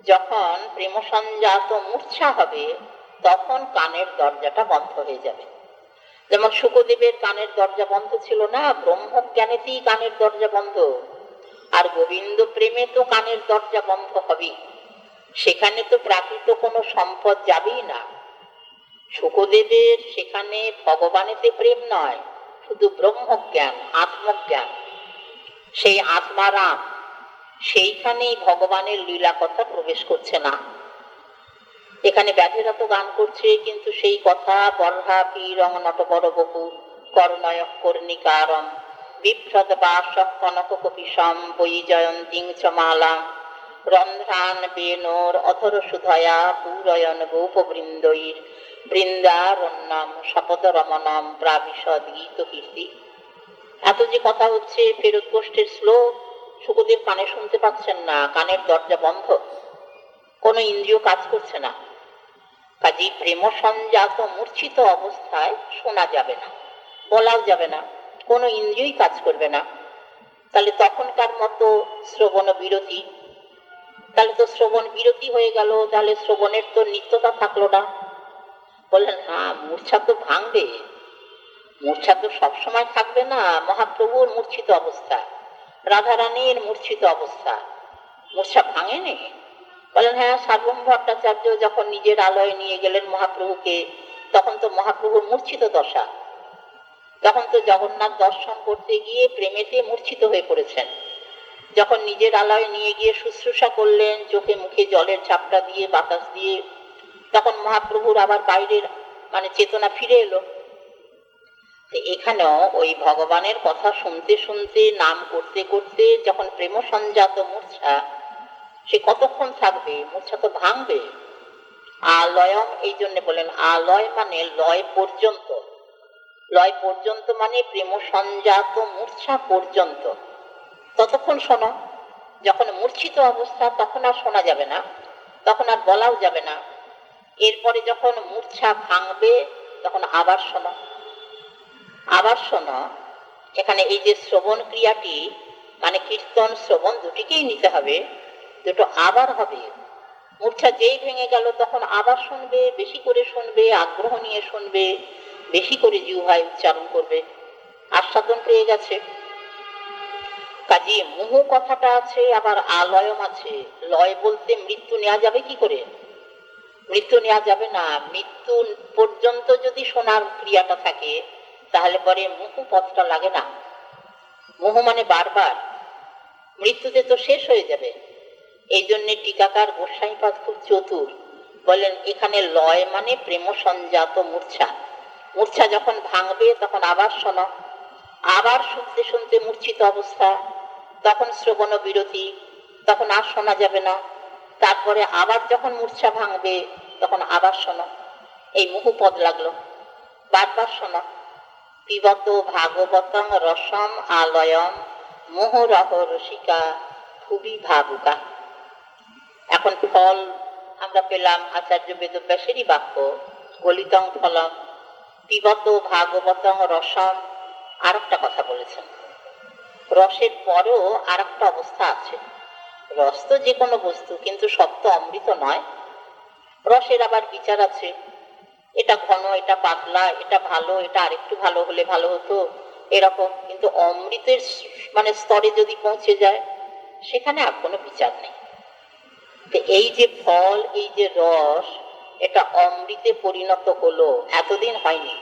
যখন প্রেম সঞ্জাত মূর্ছা হবে তখন কানের দরজাটা বন্ধ হয়ে যাবে। যেমন শুকদেবের কানের দরজা বন্ধ ছিল না, ব্রহ্মজ্ঞানেতেই কানের দরজা বন্ধ, আর গোবিন্দ প্রেমে তো কানের দরজা বন্ধ হবে। সেখানে তো প্রাকৃত কোনো সম্পদ যাবেই না। শুকদেবের সেখানে ভগবানেতে প্রেম নয়, শুধু ব্রহ্মজ্ঞান, আত্মজ্ঞান, সেই আত্মারাম, সেইখানেই ভগবানের লীলা কথা প্রবেশ করছে না। এখানে ব্যাধেরা তো গান করছে, কিন্তু সেই কথা বর্হা পীরং নটবর বকু করণয় কর্ণিকারম বিভ্রত বাস কনক কপিসম বৈ জয়ন্তিং চমালাম রন্ধ্রান বেনোর অথর সুধয়া পূরয়ন গোপবৃন্দৈর বৃন্দারণ্যম শপথ রমণম প্রাবিশদ গীত কীর্তি। এত যে কথা হচ্ছে ফেরত গোষ্ঠীর শ্লোক, শুকদেব কানে শুনতে পাচ্ছেন না, কানের দরজা বন্ধ, কোনো ইন্দ্রিয় কাজ করছে না। কাজী প্রেম সঞ্জাত মূর্ছিত অবস্থায় শোনা যাবে না, বলাও যাবে না, কোনো ইন্দ্রিয়ই কাজ করবে না। তাহলে তখনকার মতো শ্রবণ বিরতি, তাহলে তো শ্রবণ বিরতি হয়ে গেল, তাহলে শ্রবণের তো নিত্যতা থাকলো না। বললেন না, মূর্ছা তো ভাঙবে, মূর্ছা তো সবসময় থাকবে না। মহাপ্রভুর মূর্ছিত অবস্থা, রাধারানীর মূর্ছিত অবস্থা, মূর্ছা ভাঙেনি। বলেন হ্যাঁ, সার্বভৌম ভট্টাচার্য যখন নিজের আলয়ে নিয়ে গেলেন মহাপ্রভুকে, তখন তো মহাপ্রভুর মূর্ছিত দশা, তখন তো জগন্নাথ দর্শন করতে গিয়ে প্রেমেতে মূর্ছিত হয়ে পড়েছেন। যখন নিজের আলয়ে নিয়ে গিয়ে শুশ্রূষা করলেন, চোখে মুখে জলের ঝাপটা দিয়ে বাতাস দিয়ে, তখন মহাপ্রভুর আবার বাইরের চেতনা ফিরে এলো। এখানেও ওই ভগবানের কথা শুনতে শুনতে, নাম করতে করতে যখন প্রেম সঞ্জাত মূর্ছা, সে কতক্ষণ থাকবে? মূর্ছা তো ভাঙবে। আলয়ম এই জন্য বলেন, আলয় মানে লয় পর্যন্ত, লয় পর্যন্ত মানে প্রেম সঞ্জাত মূর্ছা পর্যন্ত, ততক্ষণ শোনো। যখন মূর্ছিত অবস্থা তখন আর শোনা যাবে না, তখন আর বলাও যাবে না। এরপরে যখন মূর্ছা ভাঙবে তখন আবার শোনো, আবার শোনো। এখানে এই যে শ্রবণ ক্রিয়াটি, মানে কীর্তন শ্রবণ দুটিকেই নিতে হবে, দুটো আবার হবে। মূর্ছা যেই ভেঙে গেল তখন আবার শুনবে, বেশি করে শুনবে, আগ্রহ নিয়ে শুনবে, বেশি করে জিহ্বায় উচ্চারণ করবে, আস্বাদন পেয়ে গেছে। কাজে মুহ কথাটা আছে, আবার আলয়ম আছে। লয় বলতে মৃত্যু নেওয়া যাবে কি করে? মৃত্যু নেওয়া যাবে না। মৃত্যু পর্যন্ত যদি শোনার ক্রিয়াটা থাকে তাহলে পরে মুহ পথটা লাগে না। মুহ মানে বারবার, মৃত্যুতে তো শেষ হয়ে যাবে। এই জন্য টিকাকার গোসাইপাদ খুব চতুর, বলেন এখানে লয় মানে প্রেম সঞ্জাত মূর্ছা। মূর্ছা যখন ভাঙবে তখন আবার শোনো, আবার শুনতে শুনতে মূর্ছিত অবস্থা, তখন শ্রবণ বিরতি, তখন আর শোনা যাবে না। তারপরে আবার যখন মূর্ছা ভাঙবে তখন আবার শোনো। এই মুহুপদ লাগলো, বারবার শোনো। পিবত ভাগবতং রসম আলয়ম মোহরহ রসিকা খুবই ভাবুকা। এখন ফল আমরা পেলাম আচার্য বেদব্যাসেরই বাক্য, গলিতং ফলম পিবত ভাগবতং রসম। আর একটা কথা বলেছেন, রসের পরও আর একটা অবস্থা আছে। রস তো যে কোনো বস্তু, কিন্তু সব তো অমৃত নয়। রসের আবার বিচার আছে, এটা ঘন, এটা পাতলা, এটা ভালো, এটা আরেকটু ভালো হলে ভালো হতো, এরকম। কিন্তু অমৃতের স্তরে যদি পৌঁছে যায় সেখানে আর কোনো বিচার নেই। এই যে ফল, এই যে রস, এটা অমৃতে পরিণত হলো, এতদিন হয়নি।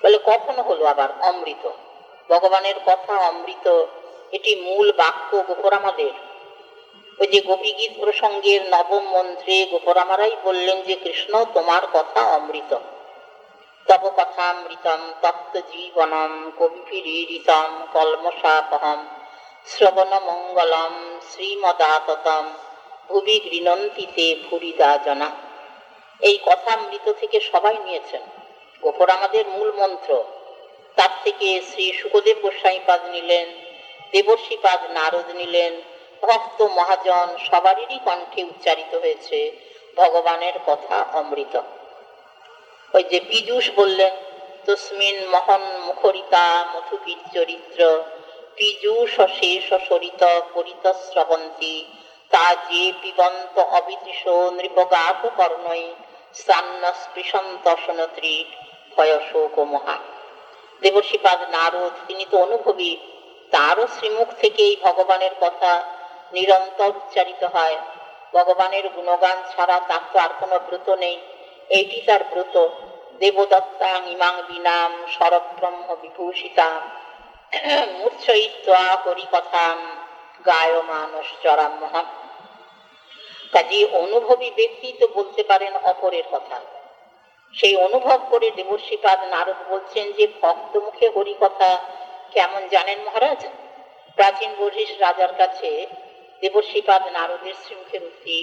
বলে কখনো হলো আবার অমৃত, ভগবানের কথা অমৃত, এটি মূল বাক্য গোপরামাদের। ওই যে গোপীগীত প্রসঙ্গের নবম মন্ত্রে গোপরামারাই বললেন যে কৃষ্ণ তোমার কথা অমৃত, তব কথামৃতম তপ্ত জীবনম কবিভিরীড়িতম কলমশাপহম শ্রবণ মঙ্গলম শ্রীমদাততম ভুবি গৃণন্তিতে ভুরিদা জনা। এই কথামৃত থেকে সবাই নিয়েছেন, গোপরামাদের মূল মন্ত্র। তার থেকে শ্রী শুকদেব গোস্বামীপাদ নিলেন, দেবর্ষিপাদ নারদ নিলেন, ভক্ত মহাজন সবারই কণ্ঠে উচ্চারিত হয়েছে ভগবানের কথা অমৃত। ওই যে পীযূষ বললেন, তস্মিন মহন মুখরিতা মধুবীর চরিত্র পীযূষ শেষ সরিত পরিত স্রবন্তী তা যে পিবন্ত অবিতৃষ নৃপগাত কর্ণই স্থান্ন স্পৃশন্ত শনত্রীট ভয় শোক মহা। দেবর্ষিপাদ নারদ তিনি তো অনুভবী, তারও শ্রীমুখ থেকেই ভগবানের কথা নিরন্তর উচ্চারিত হয়। ভগবানের গুণগান ছাড়া তার তো আর কোনো ব্রত নেই, এইটি তার ব্রত। দেবদত্তাং ইমাং বিনাম শরব্রহ্ম বিভূষিতাম মূর্ছয়িত্বা হরিকথাম গায়মানশ্চরাম মহাম। কাজে অনুভবী ব্যক্তি তো বলতে পারেন অপরের কথা। সেই অনুভব করে দেবর্ষিপাদ নারদ বলছেন যে ভক্ত মুখে হরি কথা কেমন জানেন মহারাজ? প্রাচীন বর্হিষ্ঠ রাজার কাছে দেবর্ষিপাদ নারদের শ্রীমুখের উক্তি,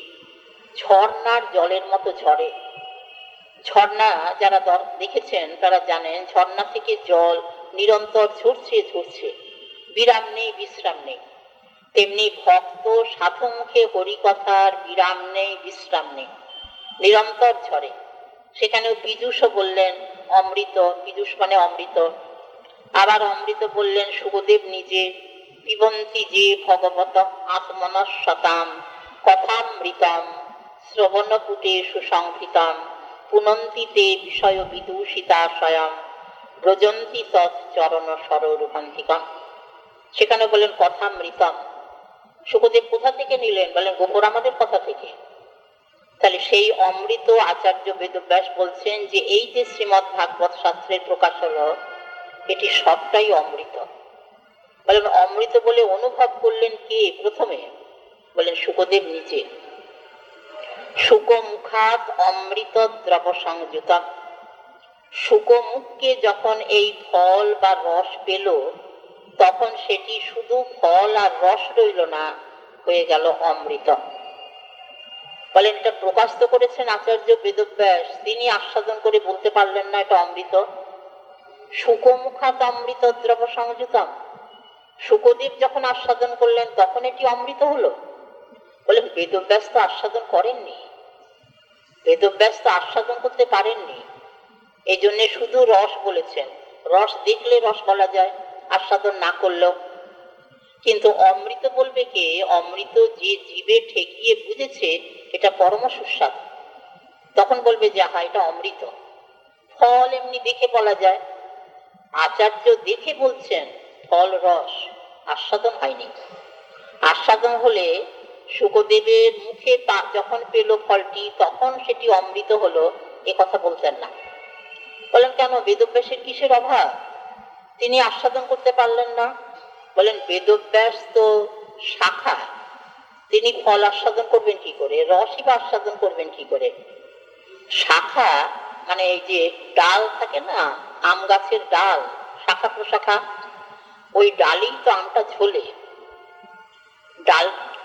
ঝর্ণার জলের মতো ঝরে। ঝর্ণা যারা দেখেছেন তারা জানেন, ঝর্ণা থেকে জল নিরন্তর ঝরছে ঝরছে, বিরাম নেই বিশ্রাম নেই। তেমনি ভক্ত সাধু মুখে হরি কথার বিরাম নেই বিশ্রাম নেই, নিরন্তর ঝরে। সেখানেও পীযূষও বললেন অমৃত, পীযূষ মানে অমৃত। আবার অমৃত বললেন শুকদেব নিজে, পিবন্তি যে ভগবত আত্মনস্বতাম কথামৃতম শ্রবণপুটে সুসংহৃতম পুনন্তিতে বিষয় বিদূষিতা স্বয়ং ব্রজন্তি তৎ চরণ সরোরুহান্তিকম। সেখানে বললেন কথামৃতম। শুকদেব কোথা থেকে নিলেন? বলেন গোপরামাদের কথা থেকে। তাহলে সেই অমৃত আচার্য বেদব্যাস বলছেন যে এই যে শ্রীমৎ ভাগবত শাস্ত্রের প্রকাশ হলো, এটি সবটাই অমৃত। বলেন অমৃত বলে অনুভব করলেন কে প্রথমে? বলেন শুকদেব নিজে। শুকমুখাত অমৃত দ্রব সংযুতম। শুকমুখকে যখন এই ফল বা রস পেল, তখন সেটি শুধু ফল আর রস রইল না, হয়ে গেল অমৃত। বলেন এটা প্রকাশ তো করেছেন আচার্য বেদব্যাস, তিনি আস্বাদন করে বলতে পারলেন না এটা অমৃত? শুকমুখাত অমৃত দ্রব সংযুতম, শুকদেব যখন আস্বাদন করলেন তখন এটি অমৃত হলো। বলেন বেদব্যাস তো আস্বাদন করেননি, বেদব্যাস তো আস্বাদন করতে পারেননি, এই জন্য শুধু রস বলেছেন। রস দেখলে রস বলা যায়, আস্বাদন না করলেও। কিন্তু অমৃত বলবে কে? অমৃত যে জীবে ঠেকিয়ে বুঝেছে এটা পরম সুস্বাদু, তখন বলবে যে হা এটা অমৃত। ফল এমনি দেখে বলা যায়, আচার্য দেখে বলছেন ফল রস, আস্বাদন হয়নি। আস্বাদন হলে শুকদেবের মুখে যখন পেল ফলটি তখন সেটি অমৃত হলো, এ কথা বলতেন না। বলেন কেন? বেদব্যাসের কিসের অভাব? তিনি আস্বাদন করতে পারলেন না। বলেন বেদব্যাস তো শাখা, তিনি ফল আস্বাদন করবেন কি করে? রসই বা আস্বাদন করবেন কি করে? শাখা মানে এই যে ডাল থাকে না, আম গাছের ডাল, শাখা প্রশাখা, ওই ডালই তো আমটা ঝোলে,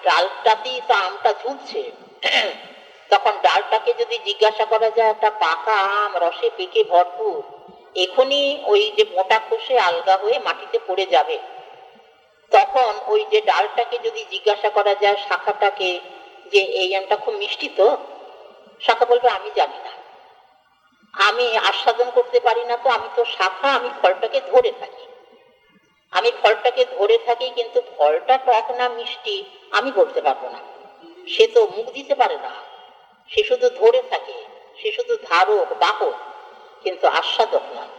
ডালটাতেই তো আমটা ঝুলছে। তখন ডালটাকে যদি জিজ্ঞাসা করা যায় একটা পাকা আম রসে পেকে ভরপুর, এখনই ওই যে মোটা খোসে আলগা হয়ে মাটিতে পড়ে যাবে। তখন ওই যে ডালটাকে যদি জিজ্ঞাসা করা যায় শাখাটাকে যে এই আমটা খুব মিষ্টি তো, শাখা বলবে আমি জানি না, আমি আস্বাদন করতে পারি না, তো আমি তো শাখা, আমি ফলটাকে ধরে থাকি, আমি ফলটাকে ধরে থাকি, কিন্তু ফলটা টক না মিষ্টি আমি বলতে পারবো না। সে তো মুখ দিতে পারে না, সে শুধু ধরে থাকে, সে শুধু ধারক বাহক, কিন্তু আস্বাদক নয়।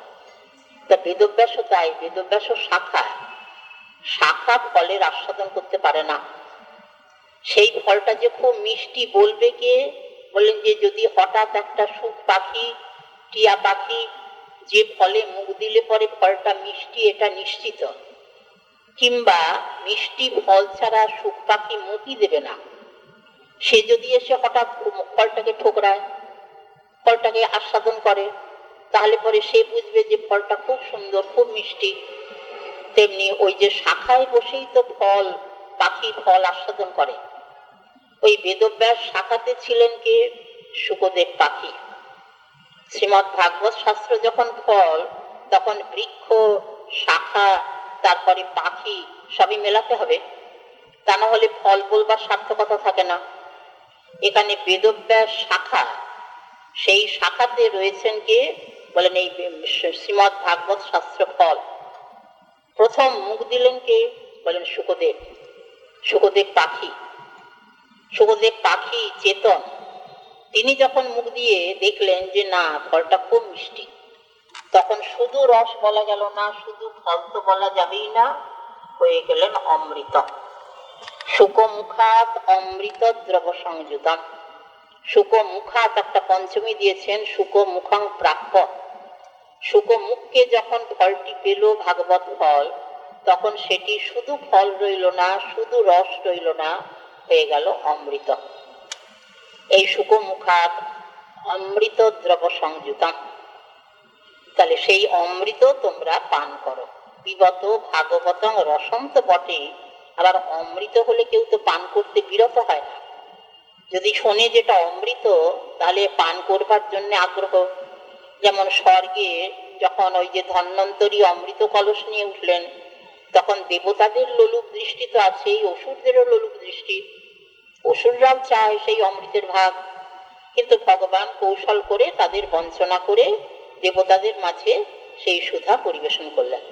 তা বেদব্যাসও তাই, বেদব্যাসও শাখা, শাখা ফলের আস্বাদন করতে পারে না। সেই ফলটা যে খুব মিষ্টি বলবে কে? বললেন যে যদি হঠাৎ একটা সুখ পাখি, টিয়া পাখি যে ফলে মুখ দিলে পরে ফলটা মিষ্টি এটা নিশ্চিত, কিংবা মিষ্টি ফল ছাড়া সুখ পাখি মুখই দেবে না, সে যদি এসে হঠাৎ ফলটাকে ঠোকরায়, ফলটাকে আস্বাদন করে, তাহলে পরে সে বুঝবে যে ফলটা খুব সুন্দর, খুব মিষ্টি। তেমনি ওই যে শাখায় বসেই তো ফল, পাখি ফল আস্বাদন করে। ওই বেদব্যাস শাখাতে ছিলেন কে? শুকদেব পাখি। শ্রীমদ্ ভাগবত শাস্ত্র যখন ফল, তখন বৃক্ষ, শাখা, তারপরে পাখি সবই মেলাতে হবে, তা না হলে ফল বলবার সার্থকতা থাকে না। এখানে বেদব্যাস শাখা, সেই শাখাতে রয়েছেন কে? বলেন এই শ্রীমদ্ ভাগবত শাস্ত্র ফল। প্রথম মুখ দিলেন কে? বলেন শুকদেব। শুকদেব পাখি, শুকদেব পাখি চেতন। তিনি যখন মুখ দিয়ে দেখলেন যে না, ফলটা খুব মিষ্টি, তখন শুধু রস বলা গেল না, শুধু ফল তো বলা যাবেই না, হয়ে গেলেন অমৃত। শুকমুখাত অমৃত দ্রব সংযুতম। শুকমুখাত একটা পঞ্চমী দিয়েছেন, শুকমুখং প্রাপ্য। শুকমুখকে যখন ফলটি পেল, ভাগবত ফল, তখন সেটি শুধু ফল রইল না, শুধু রস রইল না, হয়ে গেল অমৃত। এই শুকমুখাত অমৃত দ্রব সংযুতম। তাহলে সেই অমৃত তোমরা পান করো। পিবত ভাগবতং রসম তো বটে, আবার অমৃত হলে কেউ তো পান করতে বিরত হয় না। যদি শোনে যেটা অমৃত, তাহলে পান করবার জন্য আগ্রহ। যেমন স্বর্গে যখন ওই যে ধন্বন্তরী অমৃত কলস নিয়ে উঠলেন, তখন দেবতাদের লোলুপ দৃষ্টি তো আছেই, অসুরদেরও লোলুপ দৃষ্টি। অসুররাও চায় সেই অমৃতের ভাগ, কিন্তু ভগবান কৌশল করে তাদের বঞ্চনা করে দেবতাদের মাঝে সেই সুধা পরিবেশন করলেন।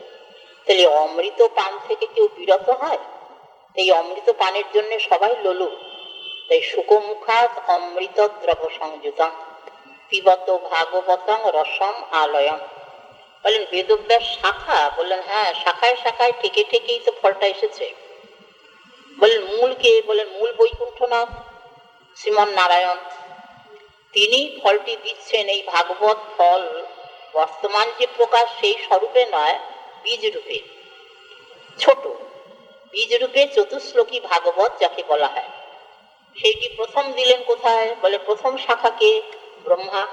তাহলে অমৃত পান থেকে কেউ বিরত হয়? এই অমৃত পানের জন্য সবাই লোলুপ। তাই শুকমুখাত অমৃত দ্রব সংযুতম পিবত ভাগবতং রসম আলয়ম। বলেন বেদব্যাস শাখা? বললেন হ্যাঁ, শাখায় শাখায় ঠেকে ঠেকেই তো ফলটা এসেছে। বলেন মূল কে? বলেন মূল বৈকুণ্ঠনাথ, শ্রীমন নারায়ণ। তিনি ফলটি দিচ্ছেন। এই ভাগবত ফল বর্তমান যে প্রকাশ, সেই স্বরূপে নয়, বীজ রূপে, ছোট বীজ রূপে চতুশ্লোকী ভাগবত যাকে বলা হয়, সেইটি প্রথম দিলেন কোথায়? বলে প্রথম শাখাকে ব্রহ্মা।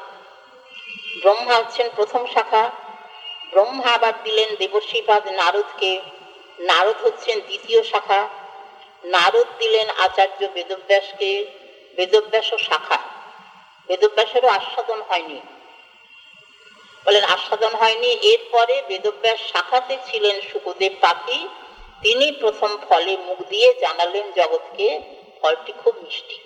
ব্রহ্মা হচ্ছেন প্রথম শাখা। ব্রহ্মা আবার দিলেন দেবর্ষিপাদ নারদকে। নারদ হচ্ছেন দ্বিতীয় শাখা। নারদ দিলেন আচার্য বেদব্যাসকে। বেদব্যাসও শাখা। বেদব্যাসেরও আস্বাদন হয়নি। বলেন আস্বাদন হয়নি। এরপরে বেদব্যাস শাখাতে ছিলেন শুকদেব পাখি। তিনি প্রথম ফলে মুখ দিয়ে জানালেন জগৎকে ফলটি খুব মিষ্টি।